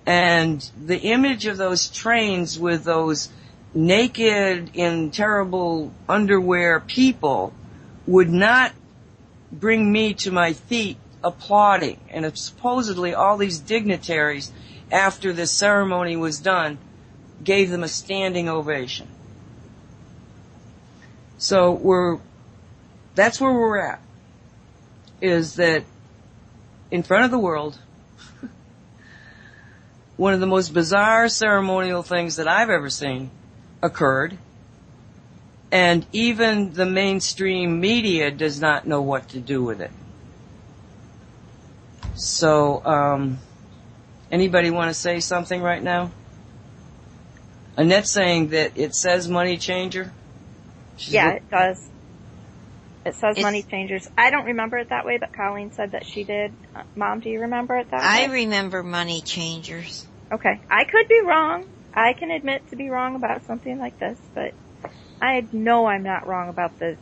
And the image of those trains with those naked, in terrible underwear people would not bring me to my feet applauding. And supposedly all these dignitaries, after the ceremony was done, gave them a standing ovation. So that's where we're at, is that in front of the world, one of the most bizarre ceremonial things that I've ever seen occurred, and even the mainstream media does not know what to do with it. So, anybody want to say something right now? Annette's saying that it says money changer. Yeah, it does. It says money changers. I don't remember it that way, but Colleen said that she did. Mom, do you remember it that way? I remember money changers. Okay. I could be wrong. I can admit to be wrong about something like this, but I know I'm not wrong about the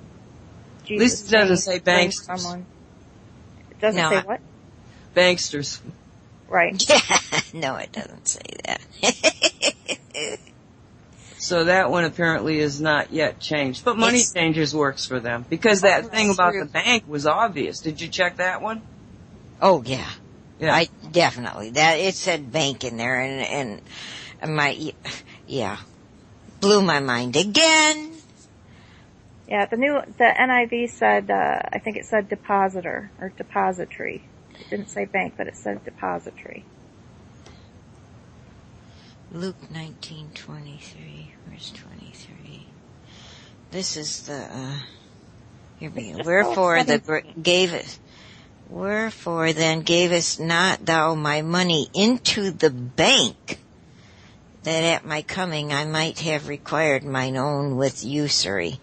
Jesus. At least it doesn't say banksters. Someone. It doesn't say what? Banksters. Right. Yeah, no, it doesn't say that. So that one apparently is not yet changed. But money changers works for them. Because that thing about the bank was obvious. Did you check that one? Oh, yeah. Yeah. I definitely. It said bank in there and blew my mind again. Yeah, the NIV said, I think it said depositor or depository. It didn't say bank, but it said depository. Luke 19:23. Where's 23? This is the, here we go. Wherefore then gavest not thou my money into the bank, that at my coming I might have required mine own with usury.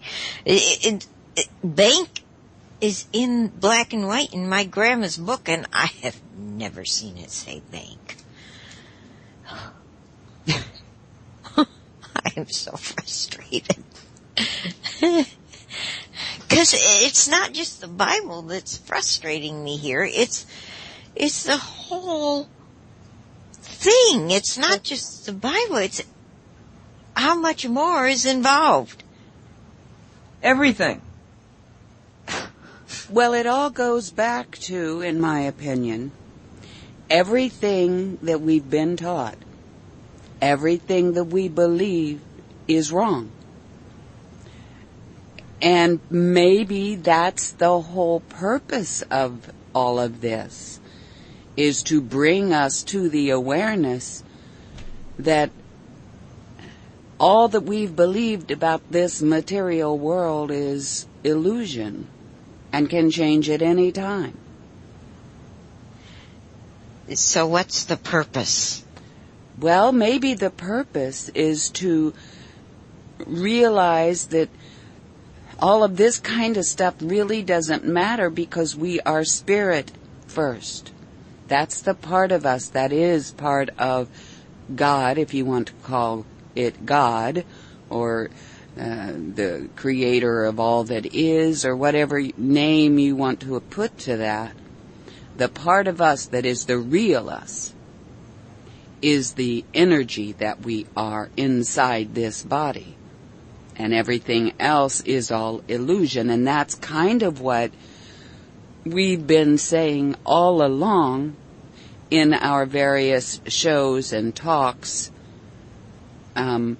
Bank is in black and white in my grandma's book, and I have never seen it say bank. I am so frustrated. Because it's not just the Bible that's frustrating me here. It's the whole thing. It's not just the Bible. It's how much more is involved. Everything. Well, it all goes back to, in my opinion, everything that we've been taught, everything that we believe is wrong. And maybe that's the whole purpose of all of this, is to bring us to the awareness that all that we've believed about this material world is illusion and can change at any time. So what's the purpose? Well, maybe the purpose is to realize that all of this kind of stuff really doesn't matter because we are spirit first. That's the part of us that is part of God, if you want to call it God, or the creator of all that is, or whatever name you want to put to that. The part of us that is the real us is the energy that we are inside this body. And everything else is all illusion. And that's kind of what we've been saying all along in our various shows and talks, and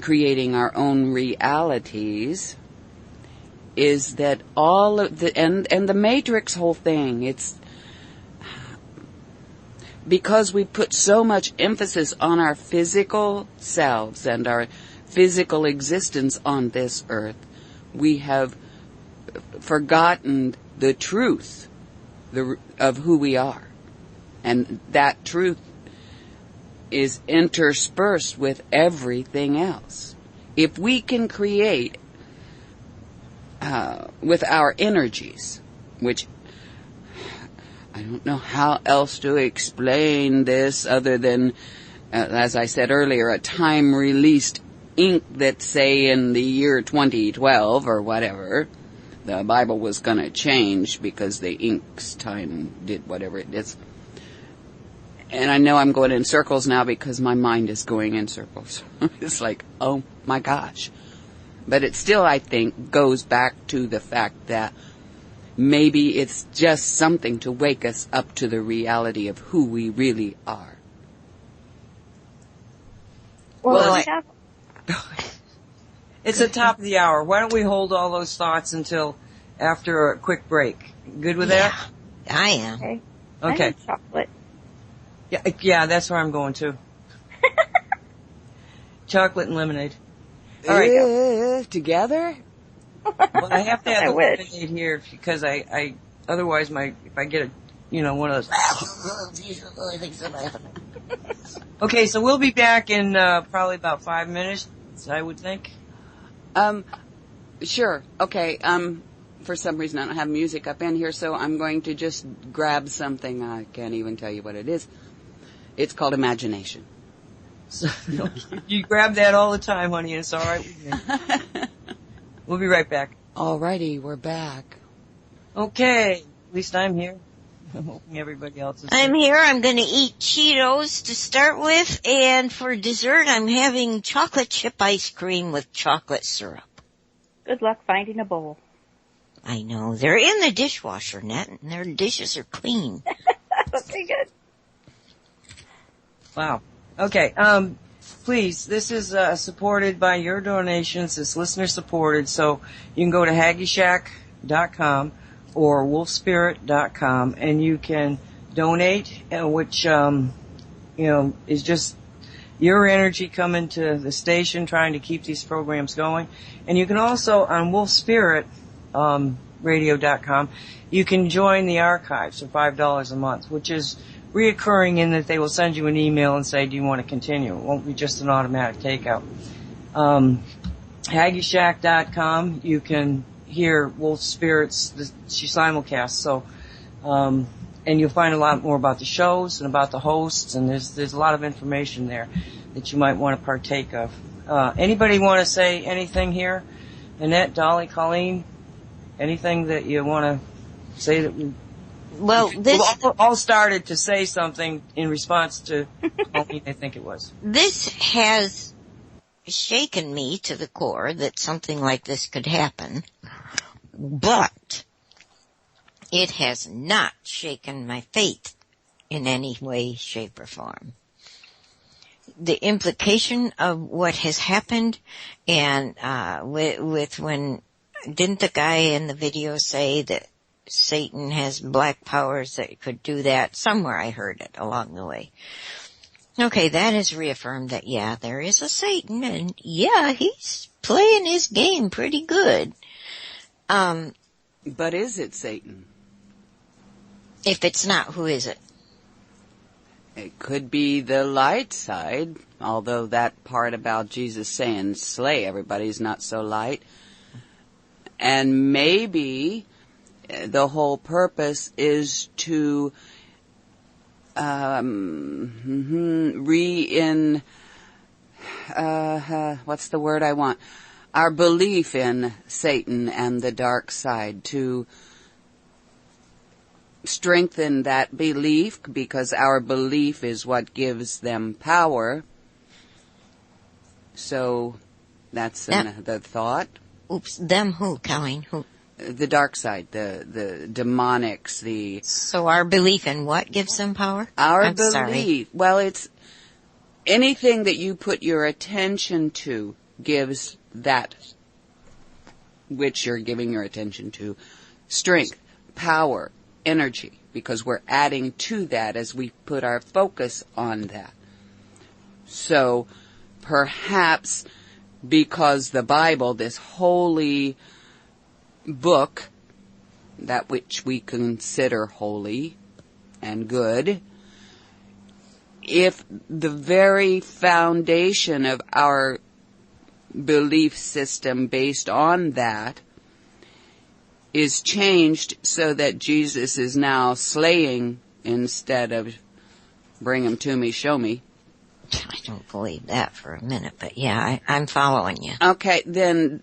creating our own realities, is that all of the, and the Matrix whole thing, it's because we put so much emphasis on our physical selves and our physical existence on this earth, we have forgotten the truth of who we are. And that truth is interspersed with everything else. If we can create with our energies, which I don't know how else to explain this other than, as I said earlier, a time-released ink that, say, in the year 2012 or whatever, the Bible was going to change because the ink's time did whatever it did. And I know I'm going in circles now because my mind is going in circles. It's like, oh my gosh. But it still, I think, goes back to the fact that maybe it's just something to wake us up to the reality of who we really are. Well, it's the top of the hour. Why don't we hold all those thoughts until after a quick break? Good with that? I am. Okay. Okay. I need chocolate. Yeah, that's where I'm going to. Chocolate and lemonade. All right. Together? Well, I have to have I the wish. lemonade here because I otherwise if I get one of those. Okay, so we'll be back in probably about 5 minutes, I would think. Sure. Okay. For some reason I don't have music up in here, so I'm going to just grab something. I can't even tell you what it is. It's called imagination. So, you grab that all the time, honey, and it's all right with me. We'll be right back. Alrighty, we're back. Okay. At least I'm here. I'm hoping everybody else is I'm here. I'm going to eat Cheetos to start with, and for dessert I'm having chocolate chip ice cream with chocolate syrup. Good luck finding a bowl. I know. They're in the dishwasher, Annette, and their dishes are clean. Okay, good. Wow. Okay. Please, this is supported by your donations. It's listener supported, so you can go to haggyshack.com or wolfspirit.com and you can donate, which is just your energy coming to the station trying to keep these programs going. And you can also, on wolfspirit radio.com, you can join the archives for $5 a month, which is reoccurring in that they will send you an email and say, do you want to continue? It won't be just an automatic takeout. HaggieShack.com, you can hear Wolf Spirit's, she simulcasts, so, and you'll find a lot more about the shows and about the hosts, and there's a lot of information there that you might want to partake of. Anybody want to say anything here? Annette, Dolly, Colleen, anything that you want to say that we... Well, this... We all started to say something in response to Colleen, I think it was. This has shaken me to the core that something like this could happen, but it has not shaken my faith in any way, shape, or form. The implication of what has happened, and with when didn't the guy in the video say that Satan has black powers that could do that? Somewhere I heard it along the way. Okay, that is reaffirmed that, yeah, there is a Satan, and yeah, he's playing his game pretty good. But is it Satan? If it's not, who is it? It could be the light side, although that part about Jesus saying slay everybody's not so light. And maybe the whole purpose is to what's the word I want? Our belief in Satan and the dark side, to strengthen that belief, because our belief is what gives them power. So that's the thought. Oops, them who, Colleen? Who? The dark side, the demonics, the... So our belief in what gives them power? I'm belief. Sorry. Well, it's anything that you put your attention to gives that which you're giving your attention to strength, power, energy, because we're adding to that as we put our focus on that. So perhaps because the Bible, this holy book, that which we consider holy and good, if the very foundation of our belief system based on that is changed so that Jesus is now slaying instead of bring him to me, show me. I don't believe that for a minute, but yeah, I'm following you. Okay, then,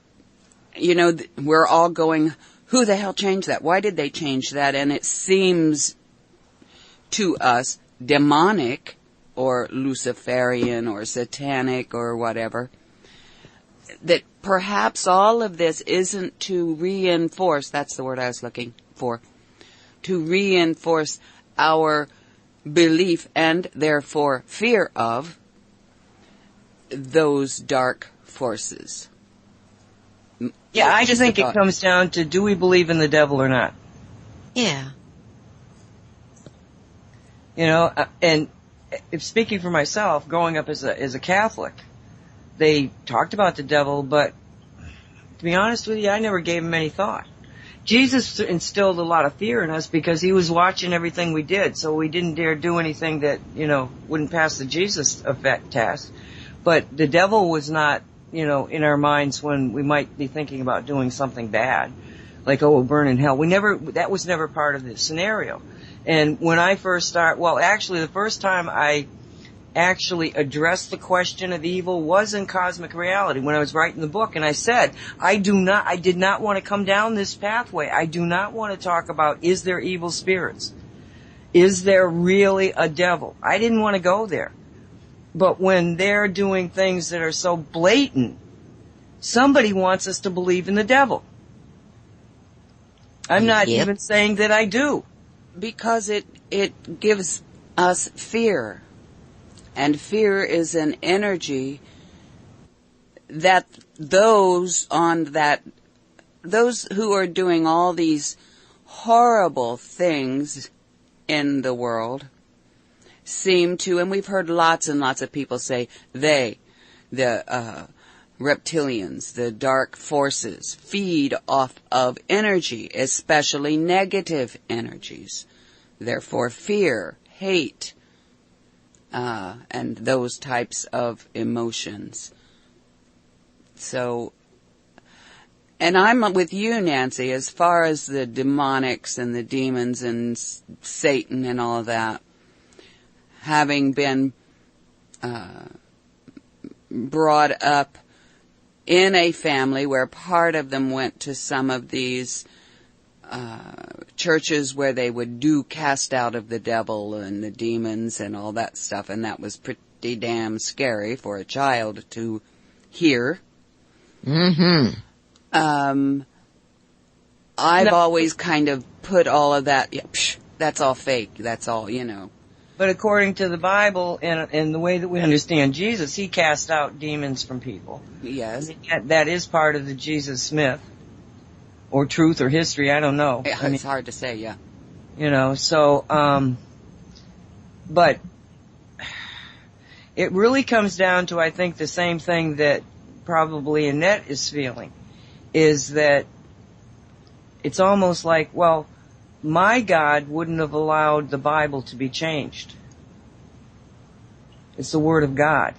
we're all going, who the hell changed that? Why did they change that? And it seems to us demonic or Luciferian or satanic or whatever, that perhaps all of this isn't to reinforce, that's the word I was looking for, to reinforce our belief and therefore fear of those dark forces. Yeah, I just think it comes down to, do we believe in the devil or not? Yeah. And if speaking for myself, growing up as a Catholic, they talked about the devil, but to be honest with you, I never gave him any thought. Jesus instilled a lot of fear in us because he was watching everything we did, so we didn't dare do anything that, wouldn't pass the Jesus effect test. But the devil was not, in our minds when we might be thinking about doing something bad, like, we'll burn in hell. That was never part of the scenario. And when I first the first time I actually addressed the question of evil was in Cosmic Reality when I was writing the book, and I said, I did not want to come down this pathway. I do not want to talk about, is there evil spirits? Is there really a devil? I didn't want to go there. But when they're doing things that are so blatant, somebody wants us to believe in the devil. I'm not even saying that I do. Because it gives us fear. And fear is an energy that those who are doing all these horrible things in the world, seem to, and we've heard lots and lots of people say the reptilians, the dark forces, feed off of energy, especially negative energies. Therefore, fear, hate, and those types of emotions. So, and I'm with you, Nancy, as far as the demonics and the demons and Satan and all of that. Having been brought up in a family where part of them went to some of these churches where they would do cast out of the devil and the demons and all that stuff, and that was pretty damn scary for a child to hear. Mm-hmm. I've always kind of put all of that, that's all fake, that's all, But according to the Bible and the way that we understand Jesus, he cast out demons from people. Yes. That is part of the Jesus myth. Or truth or history, I don't know. It's hard to say, yeah. But it really comes down to, I think, the same thing that probably Annette is feeling, is that it's almost like, well, my God wouldn't have allowed the Bible to be changed. It's the Word of God.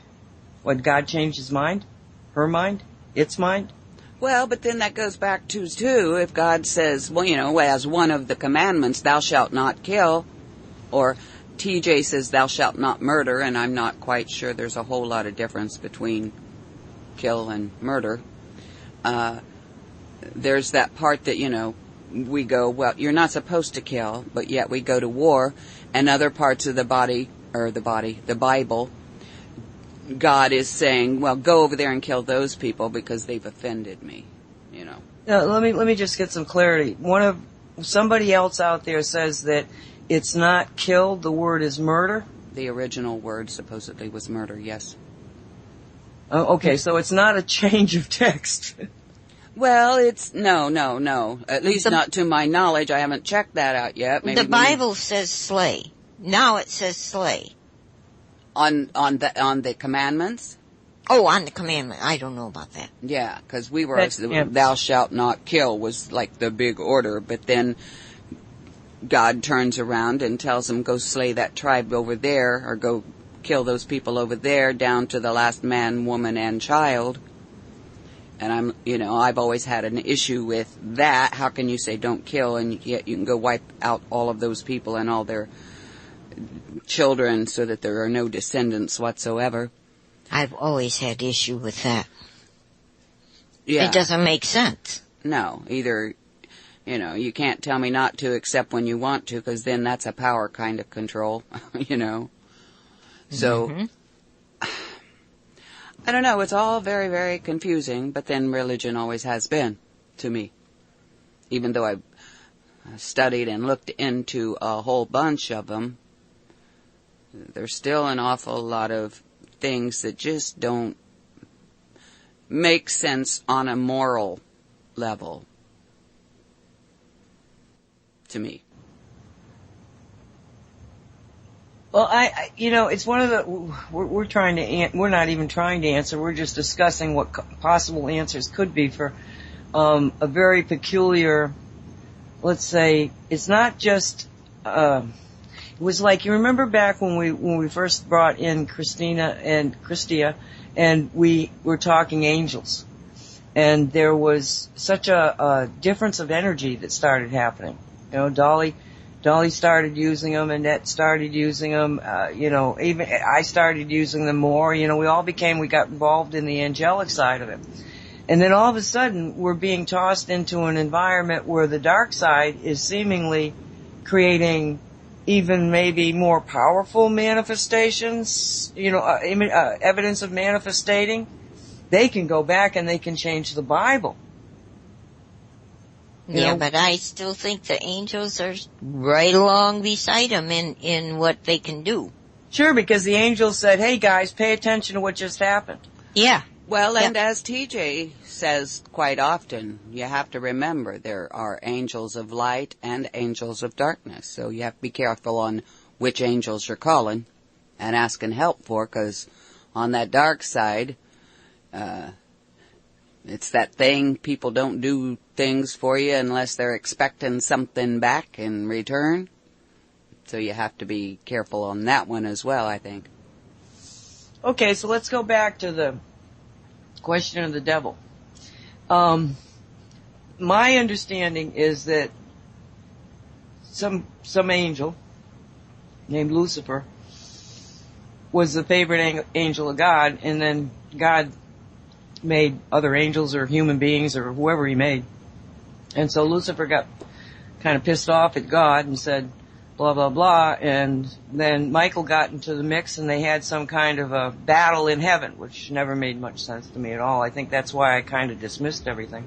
What, God changed his mind? Her mind? Its mind? Well, but then that goes back to, too, if God says, well, as one of the commandments, thou shalt not kill, or TJ says thou shalt not murder, and I'm not quite sure there's a whole lot of difference between kill and murder. There's that part that, we go, well, you're not supposed to kill, but yet we go to war, and other parts of the Bible, God is saying, well, go over there and kill those people because they've offended me, Now, let me just get some clarity. Somebody else out there says that it's not kill, the word is murder. The original word supposedly was murder, yes. Oh, okay, so it's not a change of text. Well, it's, no. At least not to my knowledge. I haven't checked that out yet. Maybe the Bible says slay. Now it says slay. On the commandments? Oh, on the commandment. I don't know about that. Yeah, because we were, thou shalt not kill was like the big order, but then God turns around and tells him, go slay that tribe over there, or go kill those people over there, down to the last man, woman, and child. And I've always had an issue with that. How can you say don't kill, and yet you can go wipe out all of those people and all their children so that there are no descendants whatsoever? I've always had issue with that. Yeah. It doesn't make sense. No, either, you can't tell me not to except when you want to, because then that's a power kind of control, So, I don't know, it's all very, very confusing, but then religion always has been, to me. Even though I've studied and looked into a whole bunch of them, there's still an awful lot of things that just don't make sense on a moral level to me. Well, it's one of the, we're not even trying to answer, we're just discussing what possible answers could be for, a very peculiar, let's say, it's not just, it was like, you remember back when we first brought in Christia, and we were talking angels, and there was such a difference of energy that started happening. Dolly started using them, Annette started using them, even I started using them more, we got involved in the angelic side of it. And then all of a sudden, we're being tossed into an environment where the dark side is seemingly creating even maybe more powerful manifestations, evidence of manifestating. They can go back and they can change the Bible. Yeah, but I still think the angels are right along beside them in what they can do. Sure, because the angels said, hey guys, pay attention to what just happened. Yeah. Well, and as TJ says quite often, you have to remember there are angels of light and angels of darkness. So you have to be careful on which angels you're calling. and asking help for, because on that dark side, it's that thing, people don't do things for you unless they're expecting something back in return. So you have to be careful on that one as well, I think. Okay, so let's go back to the question of the devil. My understanding is that some angel named Lucifer was the favorite angel of God, and then God made other angels or human beings or whoever he made. And so Lucifer got kind of pissed off at God and said, blah, blah, blah, and then Michael got into the mix and they had some kind of a battle in heaven, which never made much sense to me at all. I think that's why I kind of dismissed everything.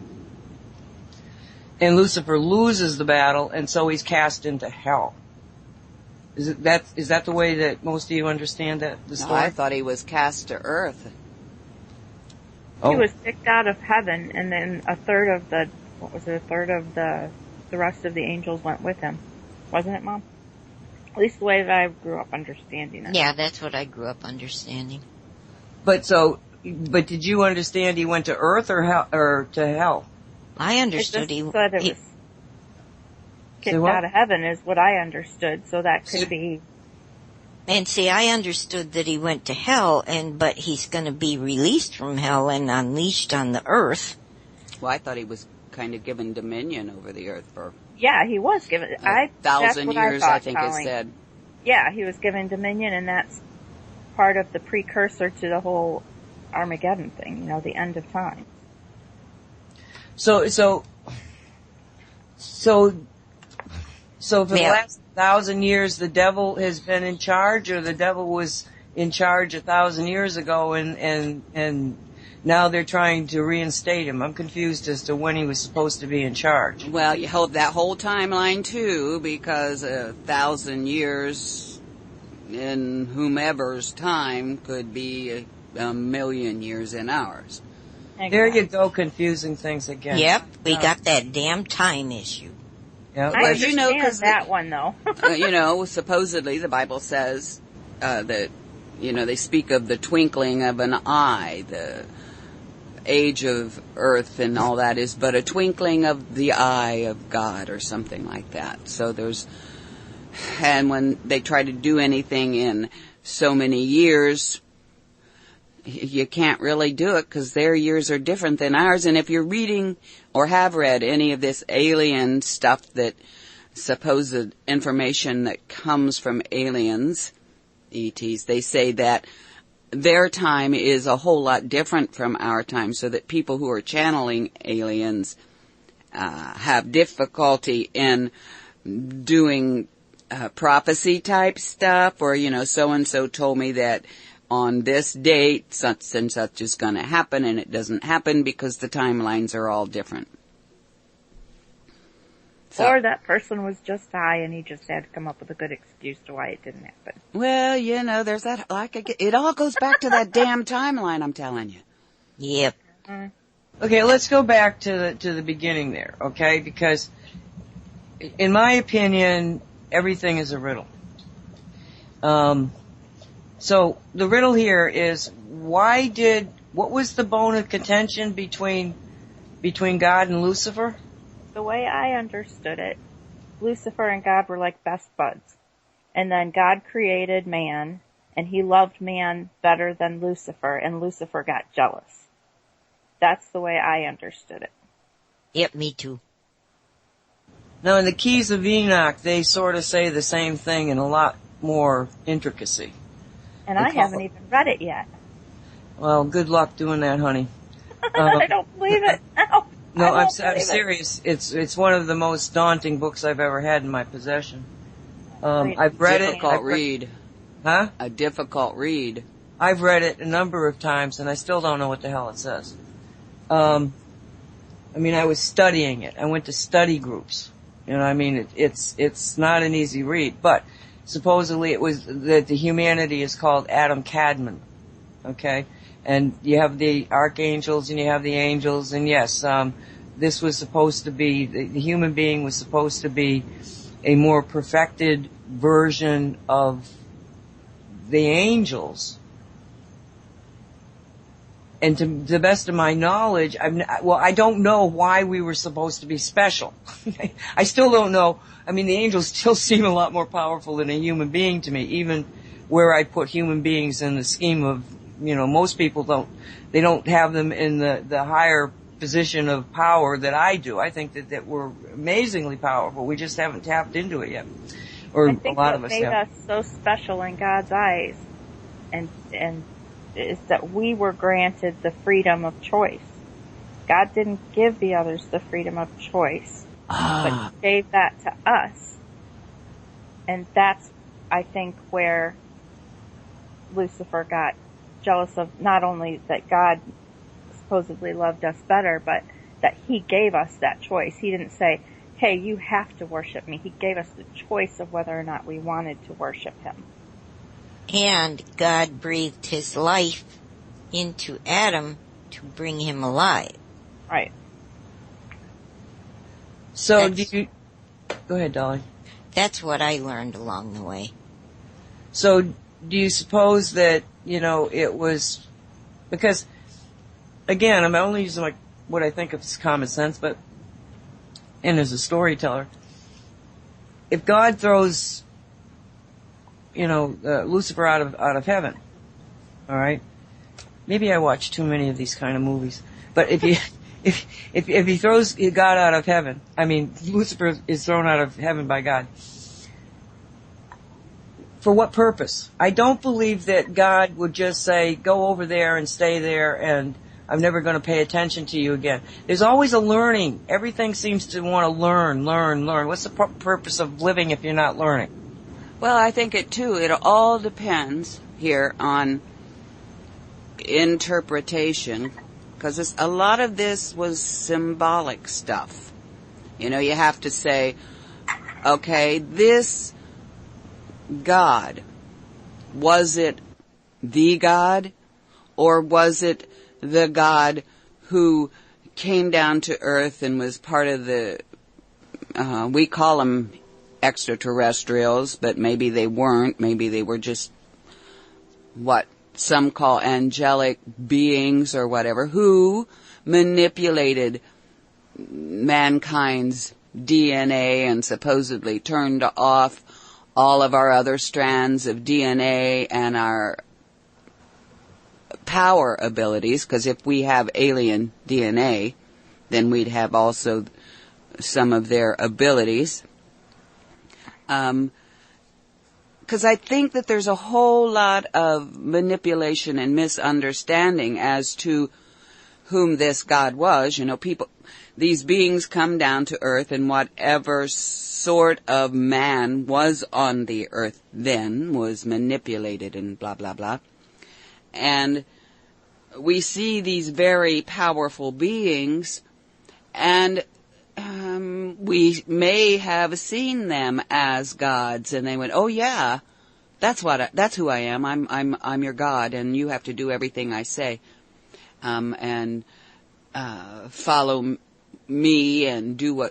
And Lucifer loses the battle, and so he's cast into hell. Is that the way that most of you understand that, the story? No, I thought he was cast to earth. Oh. He was kicked out of heaven, and then a third of the rest of the angels went with him. Wasn't it, Mom? At least the way that I grew up understanding it. Yeah, that's what I grew up understanding. But did you understand he went to earth or to hell? I understood he said it was kicked what? out of heaven is what I understood, so that could be. And see, I understood that he went to hell, but he's going to be released from hell and unleashed on the earth. Well, I thought he was kind of given dominion over the earth for Yeah, he was given. 1,000 years, I think it said. Yeah, he was given dominion, and that's part of the precursor to the whole Armageddon thing. The end of time. So for the last 1,000 years, the devil has been in charge, or the devil was in charge 1,000 years ago, and now they're trying to reinstate him. I'm confused as to when he was supposed to be in charge. Well, you hold that whole timeline too, because 1,000 years in whomever's time could be a million years in ours. Exactly. There you go, confusing things again. Yep, we got that damn time issue. Yep. I Well, understand 'cause that one, though. Supposedly the Bible says that, they speak of the twinkling of an eye, the age of earth and all that is but a twinkling of the eye of God or something like that. So and when they try to do anything in so many years, you can't really do it because their years are different than ours. And if you're reading or have read any of this alien stuff, that supposed information that comes from aliens, ETs, they say that their time is a whole lot different from our time, so that people who are channeling aliens have difficulty in doing prophecy type stuff, or, so-and-so told me that on this date, such and such is going to happen, and it doesn't happen because the timelines are all different. So, Or that person was just high and he just had to come up with a good excuse to why it didn't happen. well, there's that, it all goes back to that damn timeline, I'm telling you. Yep. Okay, let's go back to the beginning there, okay? Because in my opinion, everything is a riddle. So the riddle here is, what was the bone of contention between God and Lucifer? The way I understood it, Lucifer and God were like best buds. And then God created man, and he loved man better than Lucifer, and Lucifer got jealous. That's the way I understood it. Yep, me too. Now in the Keys of Enoch, they sort of say the same thing in a lot more intricacy. And I haven't even read it yet. Well, good luck doing that, honey. I don't believe it. No, I'm serious. It's one of the most daunting books I've ever had in my possession. I've read it. Difficult read. Huh? A difficult read. I've read it a number of times, and I still don't know what the hell it says. I was studying it. I went to study groups. It's not an easy read, but supposedly it was that the humanity is called Adam Kadmon. Okay? And you have the archangels and you have the angels, and yes, this was supposed to be, the human being was supposed to be a more perfected version of the angels, and to the best of my knowledge, I don't know why we were supposed to be special. I still don't know. I mean, the angels still seem a lot more powerful than a human being to me, even where I put human beings in the scheme of, most people don't have them in the higher position of power that I do. I think that we're amazingly powerful. We just haven't tapped into it yet. Or I think a lot of us have. what made us so special in God's eyes and is that we were granted the freedom of choice. God didn't give the others the freedom of choice, but He gave that to us. And that's, I think, where Lucifer got jealous of not only that God supposedly loved us better, but that He gave us that choice. He didn't say, hey, you have to worship me. He gave us the choice of whether or not we wanted to worship Him. And God breathed His life into Adam to bring him alive. Right. So go ahead, Dolly. That's what I learned along the way. So do you suppose that, it was, because, again, I'm only using what I think of as common sense, and as a storyteller, if God throws, Lucifer out of heaven, all right? Maybe I watch too many of these kind of movies, but if he throws God out of heaven, Lucifer is thrown out of heaven by God. For what purpose? I don't believe that God would just say, go over there and stay there and I'm never going to pay attention to you again. There's always a learning. Everything seems to want to learn. What's the purpose of living if you're not learning? Well, I think it all depends here on interpretation, because a lot of this was symbolic stuff. You have to say, okay, this God, was it the God, or was it the God who came down to Earth and was part of the, we call them extraterrestrials, but maybe they weren't. Maybe they were just what some call angelic beings or whatever, who manipulated mankind's DNA and supposedly turned off all of our other strands of DNA and our power abilities, because if we have alien DNA, then we'd have also some of their abilities. Because I think that there's a whole lot of manipulation and misunderstanding as to whom this God was. These beings come down to Earth, and whatever sort of man was on the Earth then was manipulated and blah, blah, blah. And we see these very powerful beings, and we may have seen them as gods, and they went, "Oh yeah, that's who I am. I'm your God, and you have to do everything I say, and follow me and do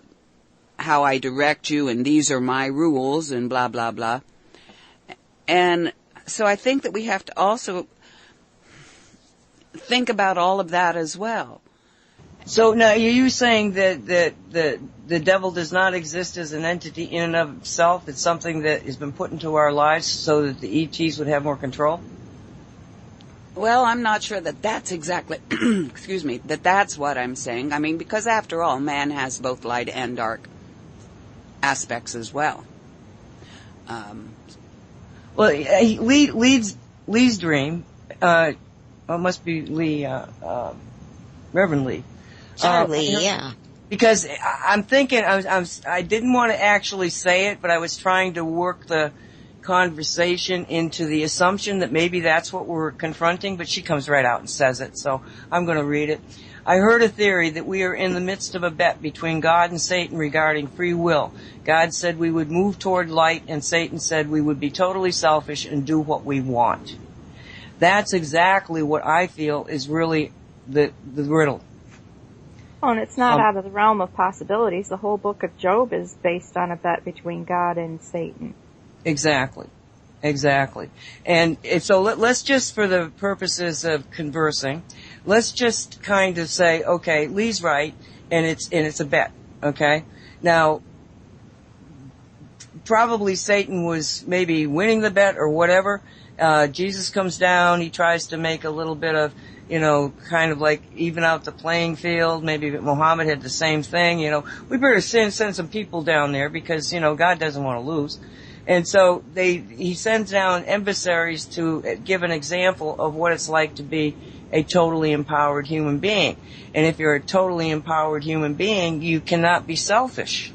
how I direct you, and these are my rules, and blah blah blah." And so I think that we have to also think about all of that as well. So now, are you saying that the devil does not exist as an entity in and of itself? It's something that has been put into our lives so that the ETs would have more control? Well, I'm not sure that that's exactly, excuse me, that's what I'm saying. Because after all, man has both light and dark aspects as well. Lee's dream, it must be Lee, Reverend Lee. Charlie, yeah. Because I'm thinking, I didn't want to actually say it, but I was trying to work the conversation into the assumption that maybe that's what we're confronting, but she comes right out and says it, so I'm going to read it. I heard a theory that we are in the midst of a bet between God and Satan regarding free will. God said we would move toward light, and Satan said we would be totally selfish and do what we want. That's exactly what I feel is really the riddle. Oh, and it's not out of the realm of possibilities. The whole book of Job is based on a bet between God and Satan. Exactly. Exactly. And so let's just, for the purposes of conversing, let's just kind of say, okay, Lee's right, and it's a bet, okay? Now, probably Satan was maybe winning the bet or whatever. Jesus comes down, he tries to make a little bit of, kind of like even out the playing field. Maybe Muhammad had the same thing, we better send some people down there because, God doesn't want to lose. And so he sends down emissaries to give an example of what it's like to be a totally empowered human being. And if you're a totally empowered human being, you cannot be selfish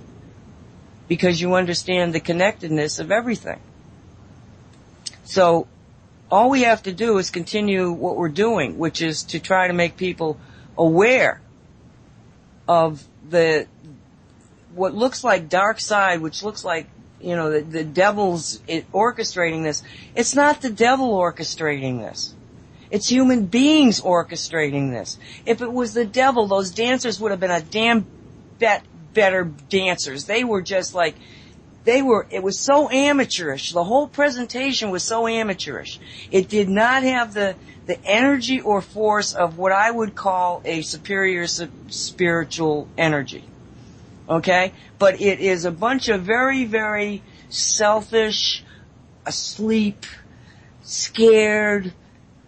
because you understand the connectedness of everything. So all we have to do is continue what we're doing, which is to try to make people aware of what looks like dark side, which looks like the devil's orchestrating this. It's not the devil orchestrating this. It's human beings orchestrating this. If it was the devil, those dancers would have been a damn better dancers. They were just like, it was so amateurish. The whole presentation was so amateurish. It did not have the energy or force of what I would call a superior spiritual energy. Okay? But it is a bunch of very, very selfish, asleep, scared,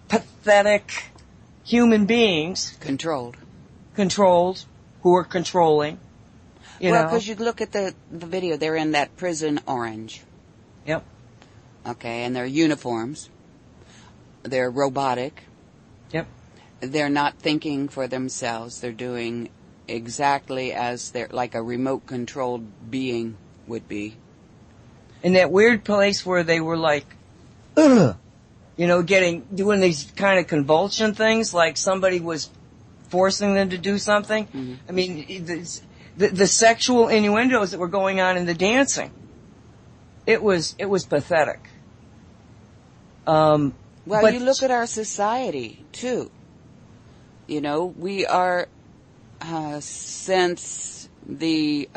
pathetic human beings. Controlled, who are controlling. Well, because you look at the video, they're in that prison orange. Yep. Okay, and their uniforms. They're robotic. Yep. They're not thinking for themselves. They're doing exactly as they're like a remote controlled being would be. In that weird place where they were like, ugh, doing these kind of convulsion things, like somebody was forcing them to do something. Mm-hmm. I mean, the sexual innuendos that were going on in the dancing, it was pathetic. Well, you look at our society too. We are since the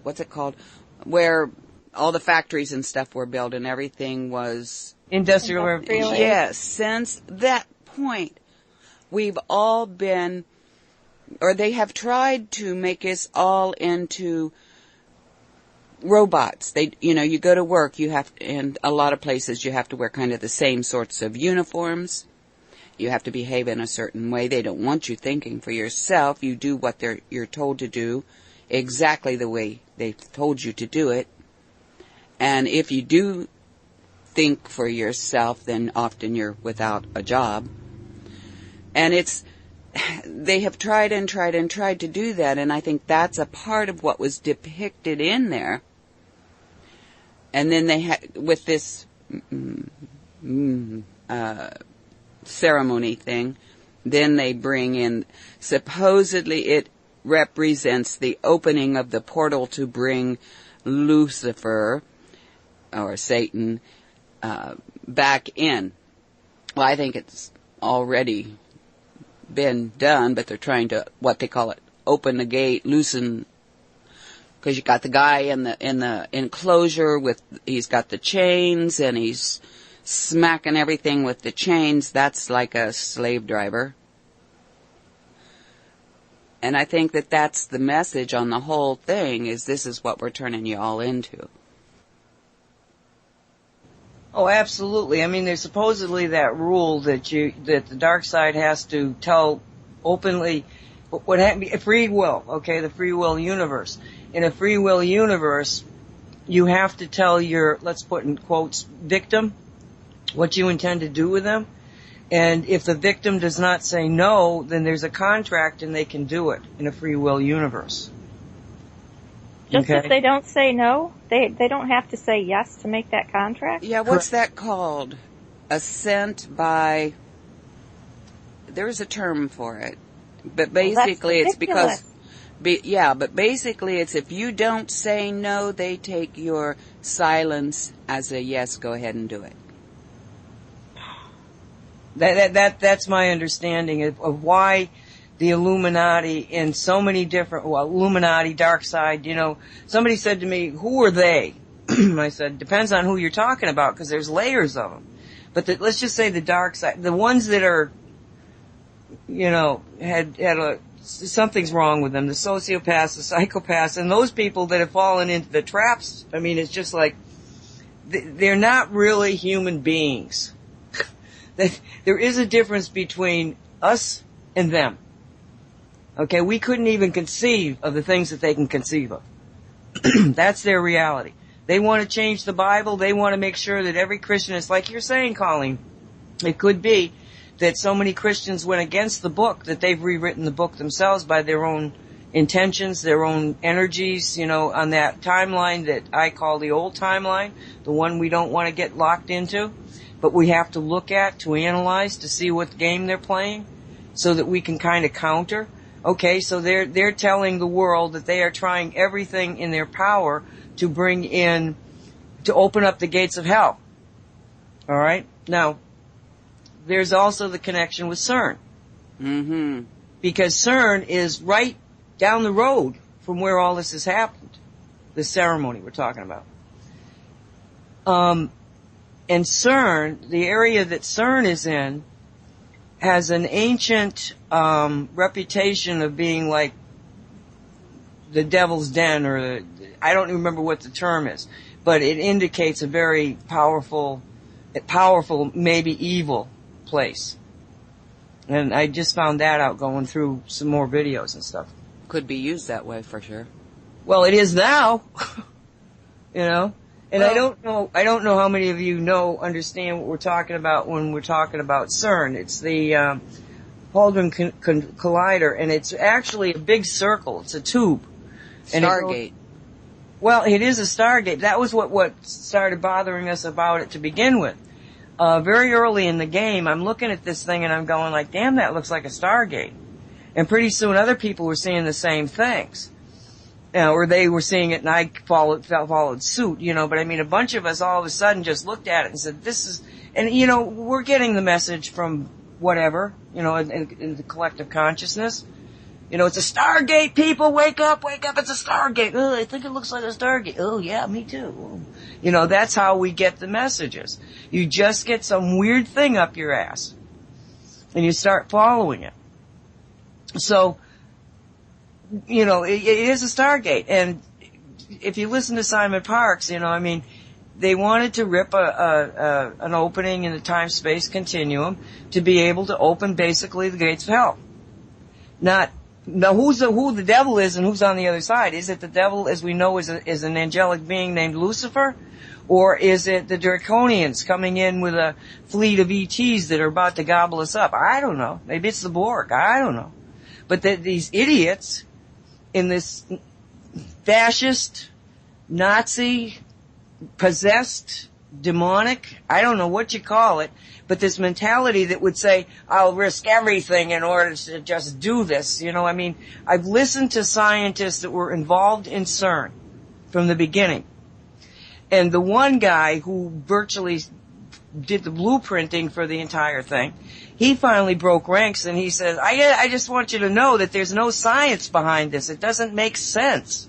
what's it called? Where all the factories and stuff were built and everything was industrial revolution. Yes, since that point, we've all been, or they have tried to make us all into robots. You go to work, in a lot of places you have to wear kind of the same sorts of uniforms. You have to behave in a certain way. They don't want you thinking for yourself. You do what you're told to do exactly the way they've told you to do it. And if you do think for yourself, then often you're without a job. And they have tried and tried and tried to do that, and I think that's a part of what was depicted in there. And then they had, with this ceremony thing, then they bring in, supposedly it represents the opening of the portal to bring Lucifer, or Satan, back in. Well, I think it's already been done, but they're trying to, what they call it, open the gate, loosen, because you got the guy in the enclosure he's got the chains and he's smacking everything with the chains. That's like a slave driver. And I think that's the message on the whole thing, is this is what we're turning you all into. Oh, absolutely. I mean, there's supposedly that rule that the dark side has to tell openly what happened. Free will, okay, the free will universe. In a free will universe, you have to tell your, let's put in quotes, victim, what you intend to do with them. And if the victim does not say no, then there's a contract and they can do it in a free will universe. Just if they don't say no, they don't have to say yes to make that contract? Yeah, what's that called? Assent by, there's a term for it. But basically it's because, but basically it's if you don't say no, they take your silence as a yes, go ahead and do it. That's my understanding of why the Illuminati in so many different, Illuminati, dark side, somebody said to me, who are they? I said, depends on who you're talking about, because there's layers of them. But let's just say the dark side, the ones that are, something's wrong with them, the sociopaths, the psychopaths, and those people that have fallen into the traps. I mean, it's just like, they're not really human beings. There is a difference between us and them. Okay, we couldn't even conceive of the things that they can conceive of. That's their reality. They want to change the Bible. They want to make sure that every Christian is like you're saying, Colleen. It could be that so many Christians went against the book that they've rewritten the book themselves by their own intentions, their own energies, on that timeline that I call the old timeline, the one we don't want to get locked into, but we have to look at, to analyze, to see what game they're playing so that we can kind of counter. Okay, so they're telling the world that they are trying everything in their power to open up the gates of hell. All right? Now, there's also the connection with CERN. Mm-hmm. Because CERN is right down the road from where all this has happened. The ceremony we're talking about. And CERN, the area that CERN is in, has an ancient reputation of being like the devil's den, or I don't remember what the term is, but it indicates a very powerful, maybe evil place. And I just found that out going through some more videos and stuff. Could be used that way for sure. Well, it is now, And I don't know how many of you understand what we're talking about when we're talking about CERN. It's the Hadron Collider, and it's actually a big circle. It's a tube. Stargate. It is a Stargate. That was what started bothering us about it to begin with. Very early in the game, I'm looking at this thing and I'm going like, damn, that looks like a Stargate. And pretty soon other people were seeing the same things. Or they were seeing it and I followed suit, but I mean, a bunch of us all of a sudden just looked at it and said, this is, and we're getting the message from whatever, in the collective consciousness. It's a Stargate, people, wake up, it's a Stargate. Oh, I think it looks like a Stargate. Oh, yeah, me too. That's how we get the messages. You just get some weird thing up your ass and you start following it. So, it is a Stargate. And if you listen to Simon Parks, they wanted to rip an opening in the time-space continuum to be able to open basically the gates of hell. Now who the devil is and who's on the other side? Is it the devil, as we know, is an angelic being named Lucifer? Or is it the Draconians coming in with a fleet of ETs that are about to gobble us up? I don't know. Maybe it's the Borg. I don't know. But these idiots in this fascist, Nazi, possessed, demonic, I don't know what you call it, but this mentality that would say, I'll risk everything in order to just do this. I've listened to scientists that were involved in CERN from the beginning. And the one guy who virtually did the blueprinting for the entire thing, he finally broke ranks and he says, I just want you to know that there's no science behind this. It doesn't make sense.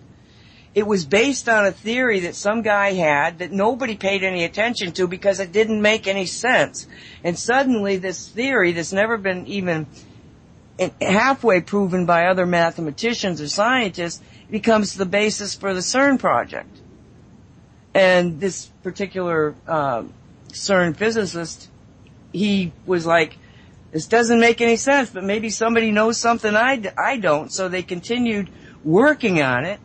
It was based on a theory that some guy had that nobody paid any attention to because it didn't make any sense. And suddenly this theory that's never been even halfway proven by other mathematicians or scientists becomes the basis for the CERN project. And this particular CERN physicist, he was like, this doesn't make any sense, but maybe somebody knows something I don't. So they continued working on it.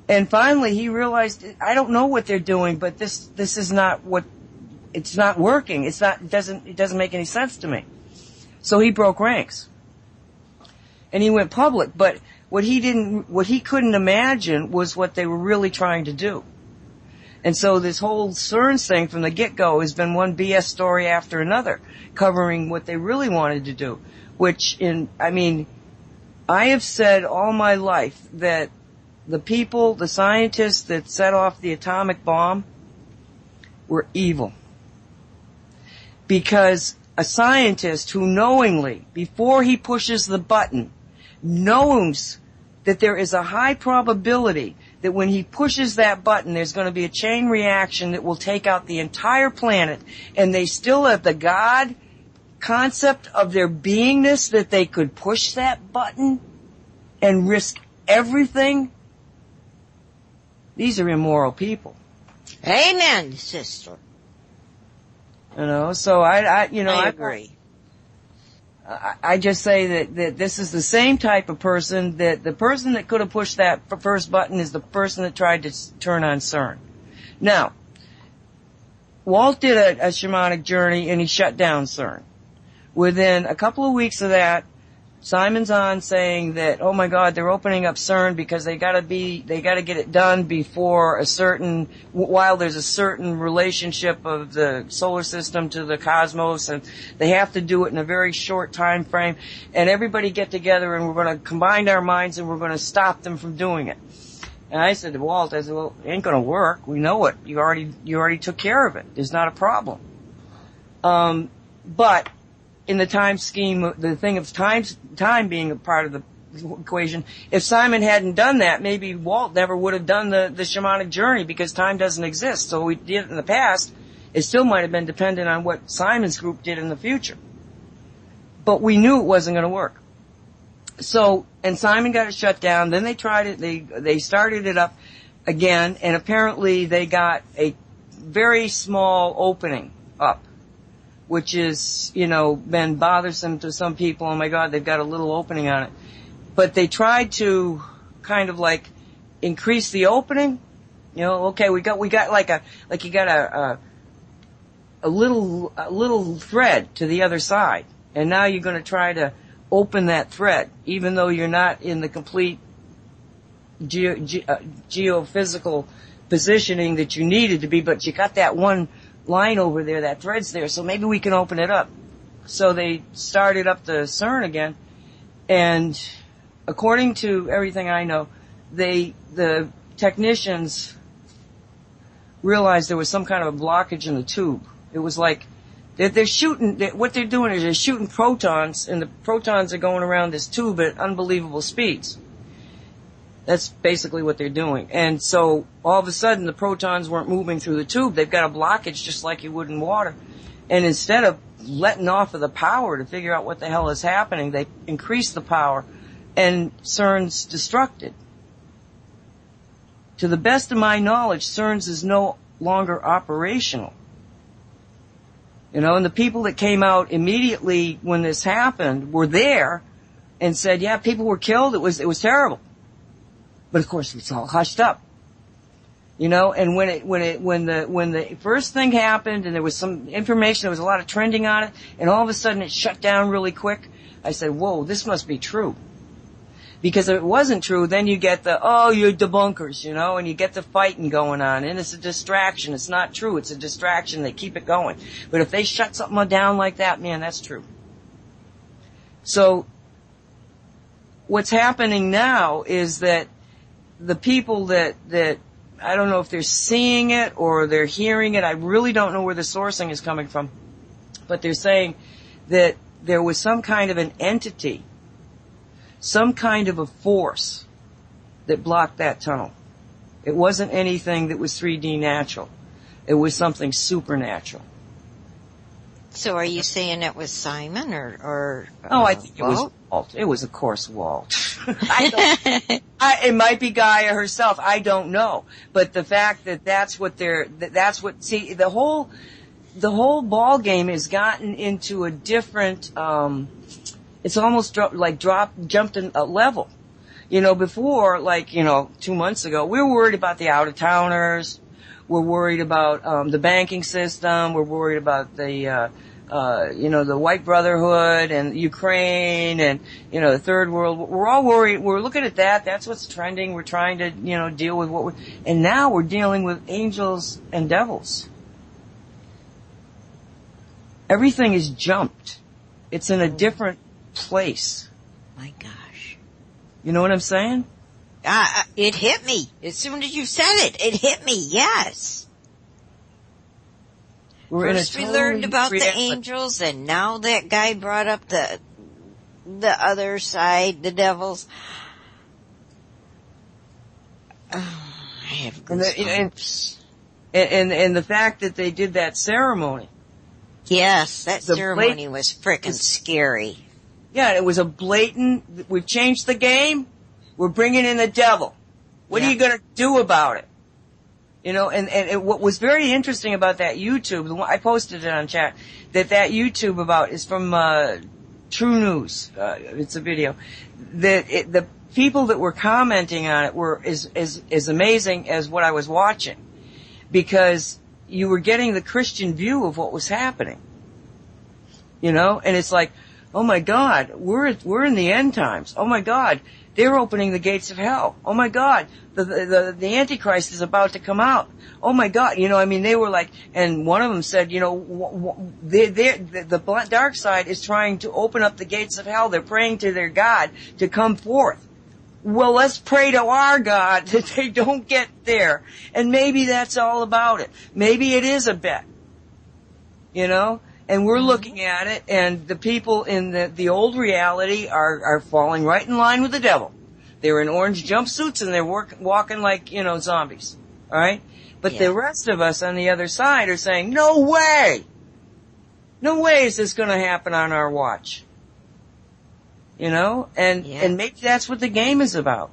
And finally he realized, I don't know what they're doing, but this is not it's not working. It doesn't make any sense to me. So he broke ranks. And he went public, but what he couldn't imagine was what they were really trying to do. And so this whole CERN thing from the get-go has been one BS story after another, covering what they really wanted to do. I have said all my life that the people, the scientists that set off the atomic bomb were evil. Because a scientist who knowingly, before he pushes the button, knows that there is a high probability that when he pushes that button, there's going to be a chain reaction that will take out the entire planet, and they still have the God concept of their beingness that they could push that button and risk everything. These are immoral people. Amen, sister. You know, so I agree. I just say that this is the same type of person, that the person that could have pushed that first button is the person that tried to turn on CERN. Now, Walt did a shamanic journey and he shut down CERN. Within a couple of weeks of that, Simon's on saying that, oh my God, they're opening up CERN because they gotta get it done before while there's a certain relationship of the solar system to the cosmos, and they have to do it in a very short time frame, and everybody get together and we're gonna combine our minds and we're gonna stop them from doing it. And I said to Walt, well, it ain't gonna work. We know it. You already took care of it. There's not a problem. But in the time scheme, the thing of time being a part of the equation, if Simon hadn't done that, maybe Walt never would have done the shamanic journey, because time doesn't exist. So we did it in the past. It still might have been dependent on what Simon's group did in the future. But we knew it wasn't going to work. So, and Simon got it shut down. Then they tried it. They started it up again, and apparently they got a very small opening up, which is, been bothersome to some people. Oh my God, they've got a little opening on it. But they tried to kind of like increase the opening. Okay, we got you got a little thread to the other side. And now you're going to try to open that thread, even though you're not in the complete geophysical positioning that you needed to be, but you got that one line over there, that thread's there, so maybe we can open it up. So they started up the CERN again, and according to everything I know, the technicians realized there was some kind of a blockage in the tube. It was like they're shooting, what they're doing is they're shooting protons, and the protons are going around this tube at unbelievable speeds. That's basically what they're doing. And so all of a sudden the protons weren't moving through the tube. They've got a blockage just like you would in water. And instead of letting off of the power to figure out what the hell is happening, they increase the power, and CERN's destructed. To the best of my knowledge, CERN's is no longer operational. And the people that came out immediately when this happened were there and said, yeah, people were killed. It was terrible. But of course, it's all hushed up, and when the first thing happened and there was some information, there was a lot of trending on it, and all of a sudden it shut down really quick, I said, whoa, this must be true. Because if it wasn't true, then you get you're debunkers, and you get the fighting going on, and it's a distraction. It's not true. It's a distraction. They keep it going. But if they shut something down like that, man, that's true. So what's happening now is that the people that I don't know if they're seeing it or they're hearing it. I really don't know where the sourcing is coming from. But they're saying that there was some kind of an entity, some kind of a force that blocked that tunnel. It wasn't anything that was 3D natural. It was something supernatural. So are you saying it was Simon or I think it was Walt. It was, of course, Walt. It might be Gaia herself. I don't know. But the fact that the whole ball game has gotten into a different, it's almost jumped in a level. Before, 2 months ago, we were worried about the out-of-towners. We're worried about the banking system. We're worried about the White Brotherhood and Ukraine and, the Third World. We're all worried. We're looking at that. That's what's trending. We're trying to, deal with and now we're dealing with angels and devils. Everything is jumped. It's in a different place. My gosh. You know what I'm saying? It hit me. As soon as you said it, it hit me. Yes. First we learned about the angels, and now that guy brought up the other side, the devils. I have And goosebumps. and the fact that they did that ceremony. Yes, that ceremony was frickin' scary. Yeah, it was a blatant, we've changed the game, we're bringing in the devil. What are you gonna do about it? You know, and what was very interesting about that YouTube, I posted it on chat, that YouTube is from, True News, it's a video, the people that were commenting on it were as amazing as what I was watching. Because you were getting the Christian view of what was happening. You know? And it's like, oh my God, we're in the end times. Oh my God, they're opening the gates of hell. Oh my God, the Antichrist is about to come out. Oh my God, you know, I mean, they were like, and one of them said, you know, the dark side is trying to open up the gates of hell. They're praying to their God to come forth. Well, let's pray to our God that they don't get there. And maybe that's all about it. Maybe it is a bet. You know? And we're looking at it, and the people in the old reality are falling right in line with the devil. They're in orange jumpsuits and they're walking like, you know, zombies. Alright? But the rest of us on the other side are saying, no way! No way is this gonna happen on our watch. You know, and maybe that's what the game is about.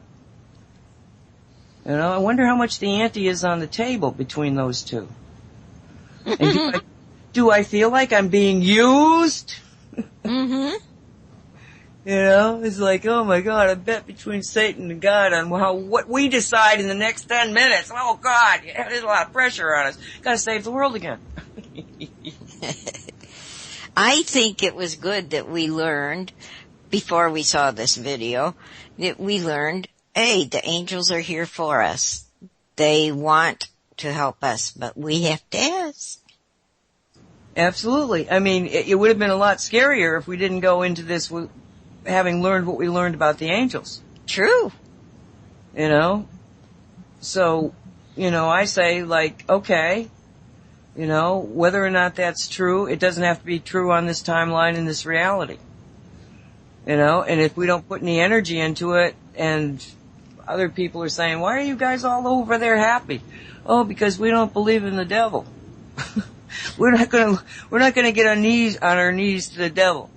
You know, I wonder how much the ante is on the table between those two. And do I feel like I'm being used? Mm-hmm. You know, it's like, oh my God, I bet between Satan and God on what we decide in the next 10 minutes. Oh God, there's a lot of pressure on us. Gotta save the world again. I think it was good that we learned, before we saw this video, that we learned, hey, the angels are here for us. They want to help us, but we have to ask. Absolutely. I mean, it would have been a lot scarier if we didn't go into this with having learned what we learned about the angels. True. You know? So, you know, I say, like, okay, you know, whether or not that's true, it doesn't have to be true on this timeline in this reality. You know, and if we don't put any energy into it, and other people are saying, why are you guys all over there happy? Oh, because we don't believe in the devil. We're not gonna get on our knees to the devil.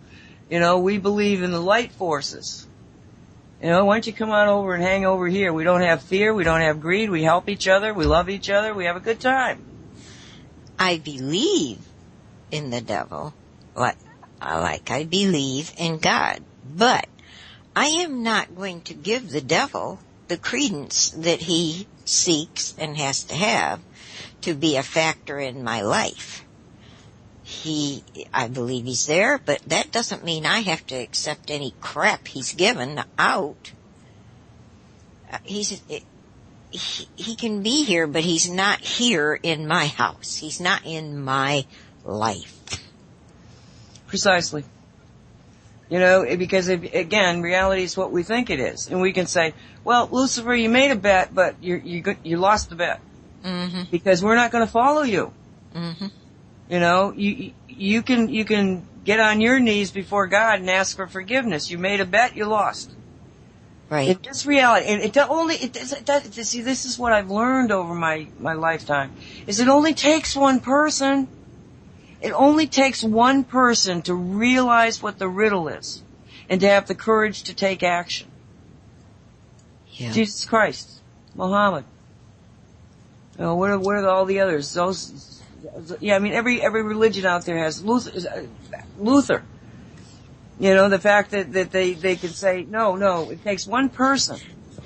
You know, we believe in the light forces. You know, why don't you come on over and hang over here? We don't have fear, we don't have greed, we help each other, we love each other, we have a good time. I believe in the devil, like I believe in God. But I am not going to give the devil the credence that he seeks and has to have to be a factor in my life. I believe he's there, but that doesn't mean I have to accept any crap he's given out. He can be here, but he's not here in my house. He's not in my life. Precisely. You know, because again, reality is what we think it is. And we can say, well, Lucifer, you made a bet, but you lost the bet. Mm-hmm. Because we're not going to follow you. Mm-hmm. You know, you can get on your knees before God and ask for forgiveness. You made a bet, you lost. Right. It's just reality. And see, this is what I've learned over my lifetime, is it only takes one person. It only takes one person to realize what the riddle is and to have the courage to take action. Yeah. Jesus Christ, Muhammad. You know, what are all the others? Those, yeah, I mean, every religion out there has Luther. You know, the fact that they can say, no, it takes one person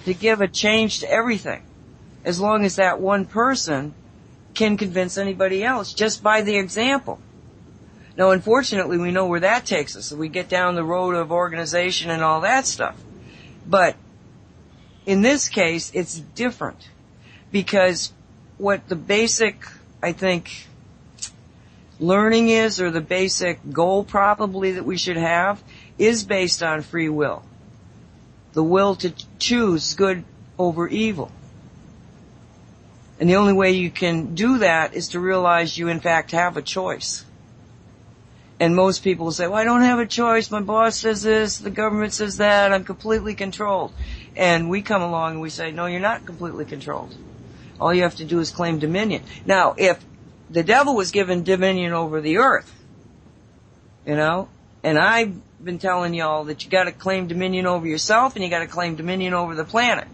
to give a change to everything. As long as that one person can convince anybody else just by the example. Now, unfortunately, we know where that takes us. So we get down the road of organization and all that stuff. But in this case, it's different. Because what the basic, I think, learning is, or the basic goal probably that we should have, is based on free will. The will to choose good over evil. And the only way you can do that is to realize you in fact have a choice. And most people will say, well, I don't have a choice. My boss says this, the government says that, I'm completely controlled. And we come along and we say, no, you're not completely controlled. All you have to do is claim dominion. Now, if the devil was given dominion over the earth, you know, and I've been telling y'all that you gotta claim dominion over yourself and you gotta claim dominion over the planet.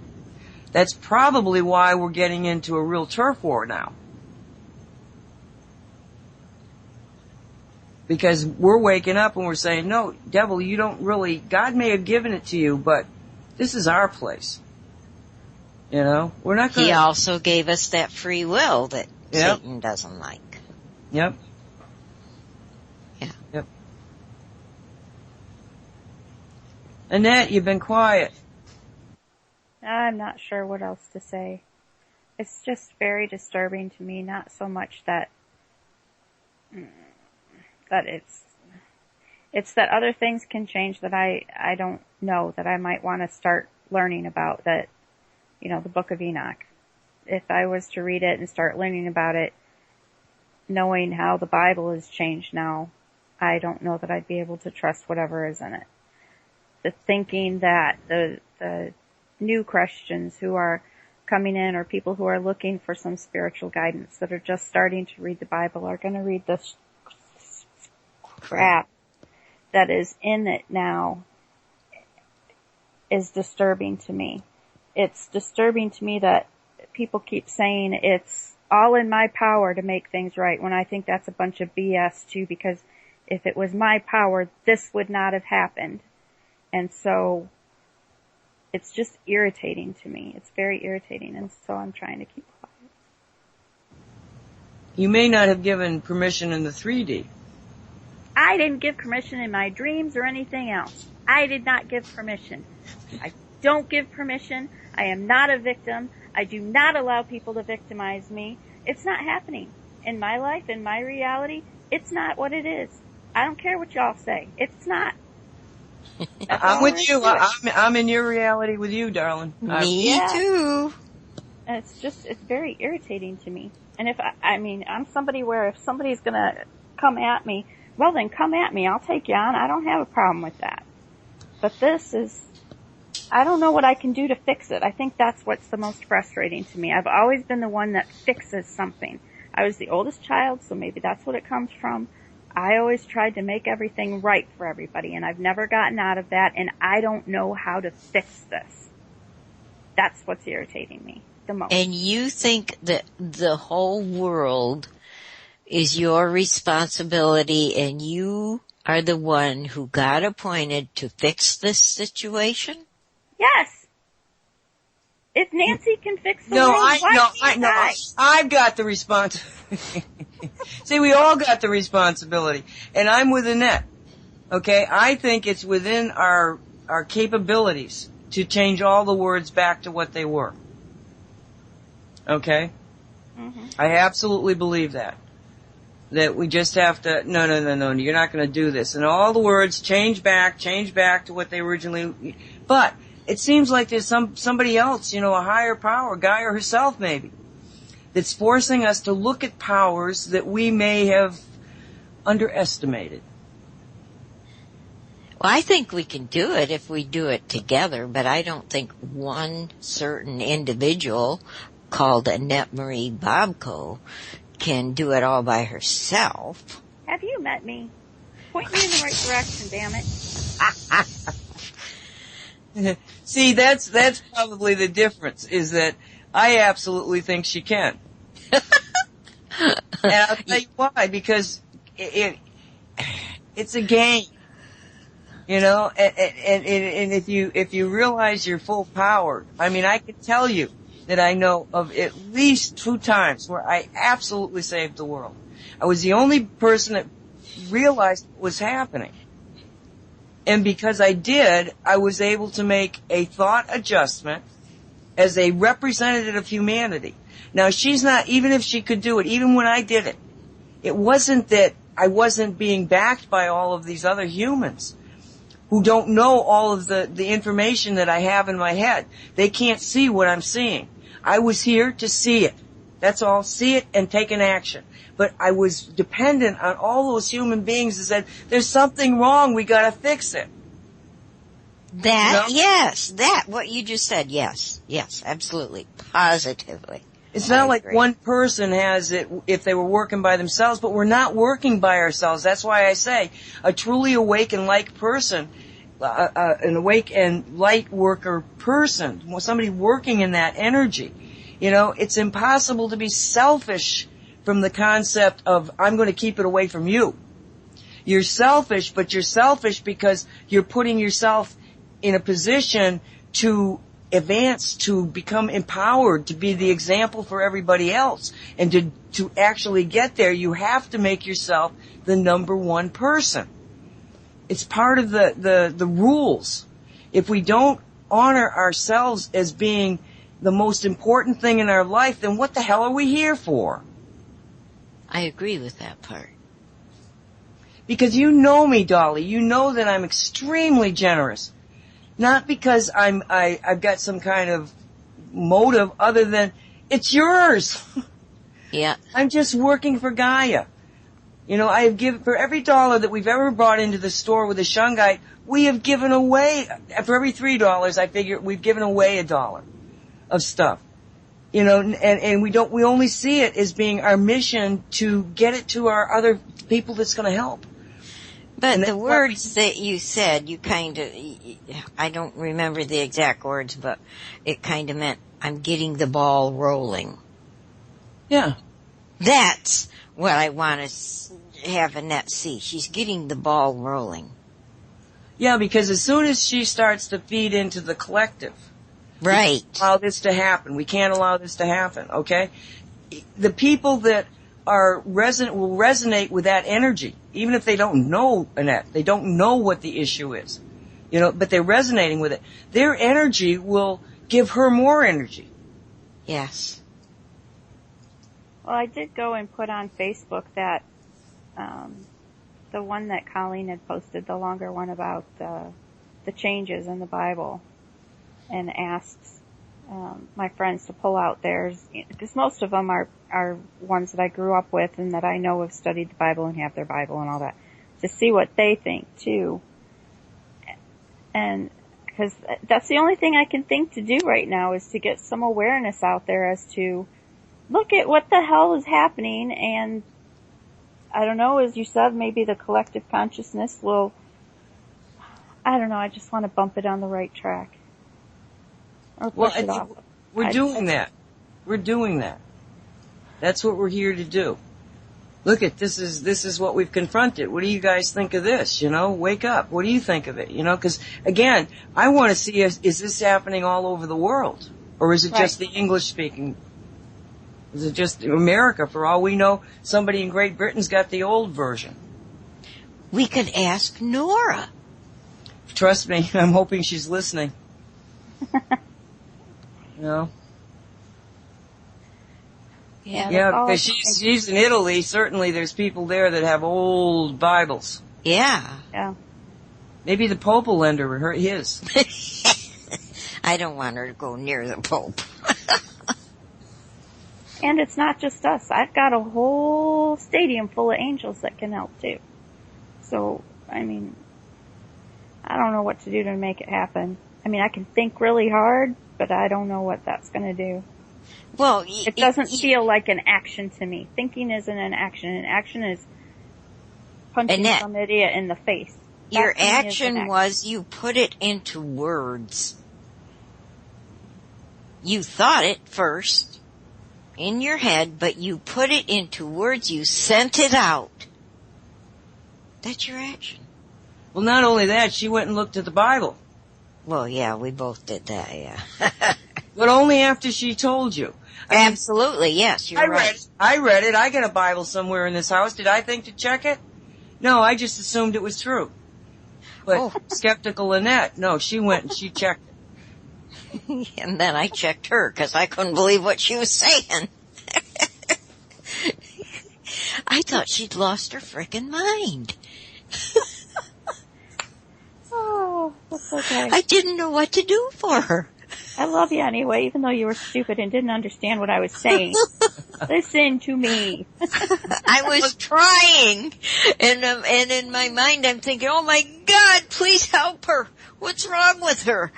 That's probably why we're getting into a real turf war now. Because we're waking up and we're saying, no, devil, you don't really, God may have given it to you, but this is our place. You know, we're not going to... He also gave us that free will that Satan doesn't like. Yep. Yeah. Yep. Annette, you've been quiet. I'm not sure what else to say. It's just very disturbing to me, not so much that it's that other things can change that I don't know, that I might want to start learning about, that, you know, the Book of Enoch. If I was to read it and start learning about it, knowing how the Bible has changed now, I don't know that I'd be able to trust whatever is in it. The thinking that the new Christians who are coming in, or people who are looking for some spiritual guidance, that are just starting to read the Bible, are going to read this crap that is in it now, is disturbing to me. It's disturbing to me that people keep saying it's all in my power to make things right, when I think that's a bunch of BS too, because if it was my power, this would not have happened. And so it's just irritating to me. It's very irritating, and so I'm trying to keep quiet. You may not have given permission in the 3D. I didn't give permission in my dreams or anything else. I did not give permission. I don't give permission. I am not a victim. I do not allow people to victimize me. It's not happening. In my life, in my reality, it's not what it is. I don't care what y'all say. It's not. I'm with you. I'm in your reality with you, darling. Me too. And it's very irritating to me. And if I'm somebody where if somebody's gonna come at me, well then come at me. I'll take you on. I don't have a problem with that. But this is, I don't know what I can do to fix it. I think that's what's the most frustrating to me. I've always been the one that fixes something. I was the oldest child, so maybe that's what it comes from. I always tried to make everything right for everybody, and I've never gotten out of that, and I don't know how to fix this. That's what's irritating me the most. And you think that the whole world is your responsibility, and you are the one who got appointed to fix this situation? Yes. If Nancy can fix the world, why can't I? I've got the responsibility. See, we all got the responsibility. And I'm with Annette. Okay? I think it's within our capabilities to change all the words back to what they were. Okay? Mm-hmm. I absolutely believe that. That we just have to, no, you're not going to do this. And all the words change back to what they originally, but it seems like there's somebody else, you know, a higher power, guy or herself maybe, that's forcing us to look at powers that we may have underestimated. Well, I think we can do it if we do it together, but I don't think one certain individual called Annette Marie Bobko can do it all by herself. Have you met me? Point me in the right direction, damn it. See, that's probably the difference, is that I absolutely think she can. And I'll tell you why, because it's a game. You know, and if you realize your full power, I mean, I can tell you that I know of at least 2 times where I absolutely saved the world. I was the only person that realized what was happening. And because I did, I was able to make a thought adjustment as a representative of humanity. Now, she's not, even if she could do it, even when I did it, it wasn't that I wasn't being backed by all of these other humans who don't know all of the information that I have in my head. They can't see what I'm seeing. I was here to see it. That's all. See it and take an action. But I was dependent on all those human beings that said, there's something wrong, we gotta fix it. That, you know? Yes, that, what you just said, yes, absolutely, positively. It's not like agree. one person has it if they were working by themselves, but we're not working by ourselves. That's why I say a truly awake and light person, an awake and light worker person, somebody working in that energy. You know, it's impossible to be selfish from the concept of I'm going to keep it away from you. You're selfish, but you're selfish because you're putting yourself in a position to advance, to become empowered, to be the example for everybody else. And to actually get there, you have to make yourself the number one person. It's part of the rules. If we don't honor ourselves as being the most important thing in our life, then what the hell are we here for? I agree with that part. Because you know me, Dolly. You know that I'm extremely generous. Not because I've got some kind of motive other than it's yours. Yeah. I'm just working for Gaia. You know, I have given, for every dollar that we've ever brought into the store with a shungite, we have given away, for every $3, I figure we've given away $1 of stuff. You know, and we only see it as being our mission to get it to our other people that's going to help. But the words that you said, you kind of, I don't remember the exact words, but it kind of meant, I'm getting the ball rolling. Yeah. That's what I want to have Annette see. She's getting the ball rolling. Yeah, because as soon as she starts to feed into the collective, right, we can't allow this to happen. We can't allow this to happen, okay? The people that are will resonate with that energy, even if they don't know Annette. They don't know what the issue is, you know, but they're resonating with it. Their energy will give her more energy. Yes. Well, I did go and put on Facebook that, the one that Colleen had posted, the longer one about, the changes in the Bible, and asked, my friends to pull out theirs, because most of them are ones that I grew up with and that I know have studied the Bible and have their Bible and all that, to see what they think too. And because that's the only thing I can think to do right now is to get some awareness out there as to look at what the hell is happening. And I don't know, as you said, maybe the collective consciousness will, I don't know, I just want to bump it on the right track. Or push it off. We're doing that. We're doing that. That's what we're here to do. Look at this is what we've confronted. What do you guys think of this? You know, wake up. What do you think of it? You know, because again, I want to see is this happening all over the world, or is it just the English speaking? Is it just America? For all we know, somebody in Great Britain's got the old version. We could ask Nora. Trust me, I'm hoping she's listening. You know? Yeah, because she's in Italy. Certainly there's people there that have old Bibles. Yeah. Yeah. Maybe the Pope will lend her his. I don't want her to go near the Pope. And it's not just us. I've got a whole stadium full of angels that can help too. So, I mean, I don't know what to do to make it happen. I mean, I can think really hard, but I don't know what that's going to do. Well, it doesn't feel like an action to me. Thinking isn't an action. An action is punching Annette, some idiot in the face. Your action was you put it into words. You thought it first in your head, but you put it into words. You sent it out. That's your action. Well, not only that, she went and looked at the Bible. Well, yeah, we both did that, yeah. But only after she told you. Absolutely, yes, you're right. I read it. I got a Bible somewhere in this house. Did I think to check it? No, I just assumed it was true. But skeptical Annette, no, she went and she checked it. And then I checked her because I couldn't believe what she was saying. I thought she'd lost her frickin' mind. Oh, that's okay. I didn't know what to do for her. I love you anyway, even though you were stupid and didn't understand what I was saying. Listen to me. I was trying, and in my mind I'm thinking, oh my God, please help her. What's wrong with her?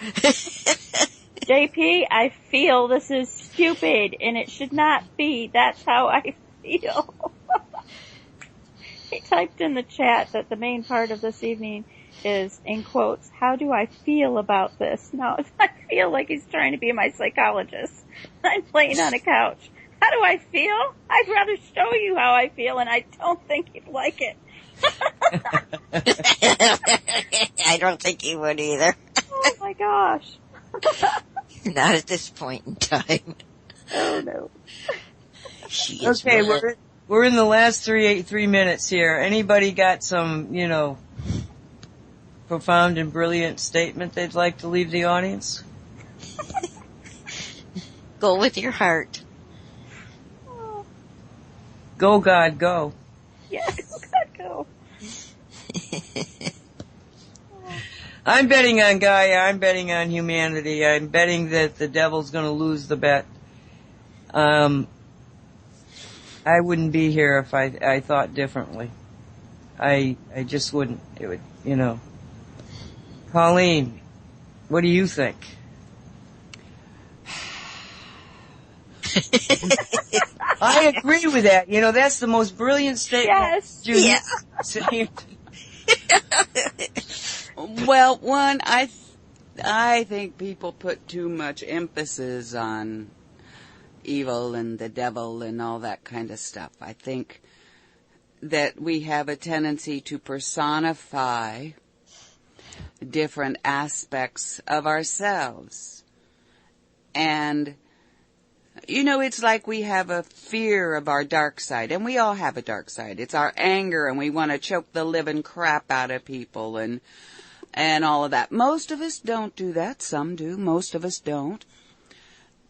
JP, I feel this is stupid, and it should not be. That's how I feel. He typed in the chat that the main part of this evening is, in quotes, how do I feel about this? Now, I feel like he's trying to be my psychologist. I'm laying on a couch. How do I feel? I'd rather show you how I feel, and I don't think you'd like it. I don't think he would either. Oh my gosh. Not at this point in time. Oh no. She is Okay, well. we're in the last 3 minutes here. Anybody got some, profound and brilliant statement they'd like to leave the audience? Go with your heart. Oh, Go, God, go. yes, God, go. I'm betting on Gaia. I'm betting on humanity. I'm betting that the devil's going to lose the bet. I wouldn't be here if I thought differently. I just wouldn't. It would, Colleen, what do you think? I agree with that. That's the most brilliant statement. Yes. Yeah. Well, one, I think people put too much emphasis on evil and the devil and all that kind of stuff. I think that we have a tendency to personify different aspects of ourselves. And, it's like we have a fear of our dark side, and we all have a dark side. It's our anger, and we want to choke the living crap out of people and all of that. Most of us don't do that. Some do. Most of us don't.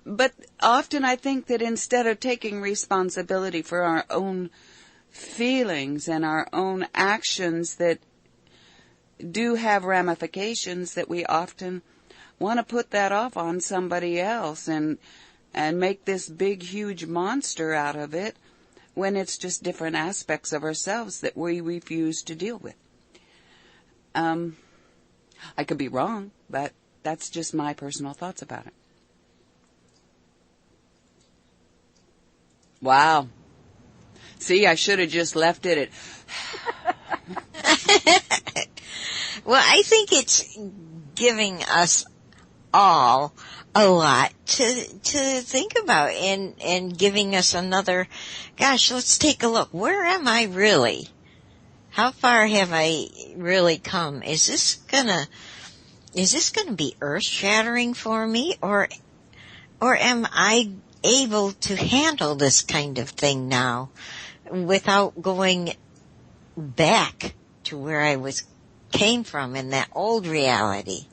But often I think that instead of taking responsibility for our own feelings and our own actions that do have ramifications, that we often want to put that off on somebody else and make this big, huge monster out of it when it's just different aspects of ourselves that we refuse to deal with. I could be wrong, but that's just my personal thoughts about it. Wow. See, I should have just left it at... Well, I think it's giving us all a lot to think about and giving us another, gosh, let's take a look. Where am I really? How far have I really come? Is this gonna be earth-shattering for me, or am I able to handle this kind of thing now without going back to where I came from in that old reality?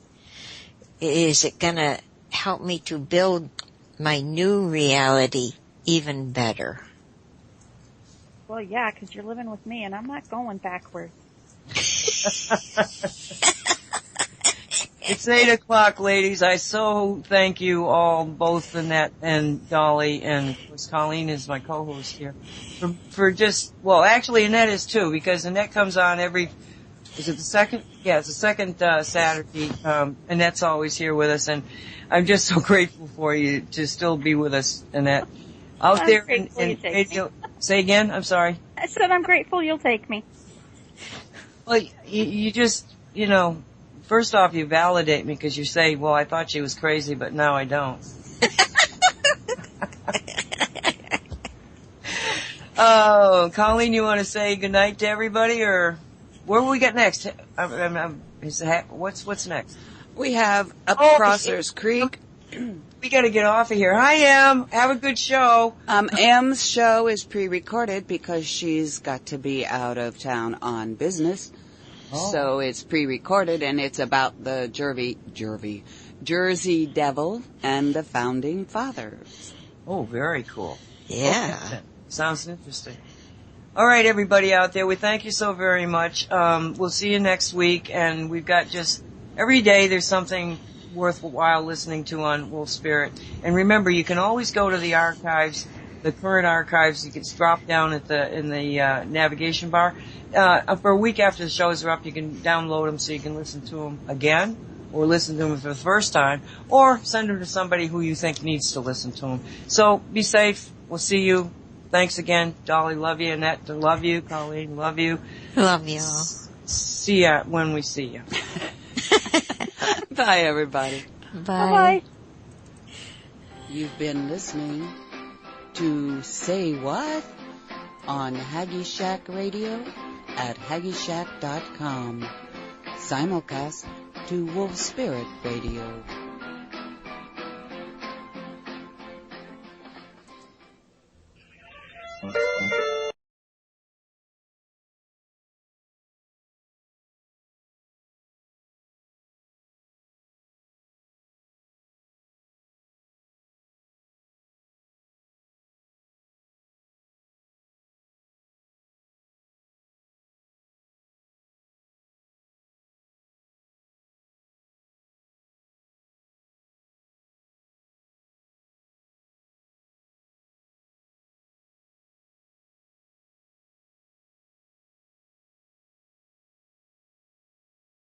Is it gonna help me to build my new reality even better? Well, yeah, 'cause you're living with me, and I'm not going backwards. It's 8:00, ladies. I so thank you all, both Annette and Dolly, and of course Colleen is my co-host here, for just, well, actually Annette is too, because Annette comes on is it the second? Yeah, it's the second Saturday. Annette's always here with us, and I'm just so grateful for you to still be with us, Annette. Out I'm there grateful you take me. Say again? I'm sorry. I said I'm grateful you'll take me. Well, you just, first off, you validate me because you say, well, I thought she was crazy, but now I don't. Oh, Colleen, you want to say goodnight to everybody, or where will we get next? What's next? We have Up Crossers Creek. We got to get off of here. Hi, Em. Have a good show. Em's show is pre-recorded because she's got to be out of town on business. Oh. So it's pre-recorded, and it's about the Jersey Devil and the Founding Fathers. Oh, very cool. Yeah. Okay. Sounds interesting. All right, everybody out there, we thank you so very much. We'll see you next week, and we've got just every day there's something worthwhile listening to on Wolf Spirit. And remember, you can always go to the archives, the current archives. You can drop down in the navigation bar. For a week after the shows are up, you can download them so you can listen to them again, or listen to them for the first time, or send them to somebody who you think needs to listen to them. So be safe. We'll see you. Thanks again. Dolly, love you. Annette, love you. Colleen, love you. Love y'all. See ya when we see you. Bye, everybody. Bye. Bye-bye. You've been listening to Say What on Haggy Shack Radio at haggyshack.com. Simulcast to Wolf Spirit Radio.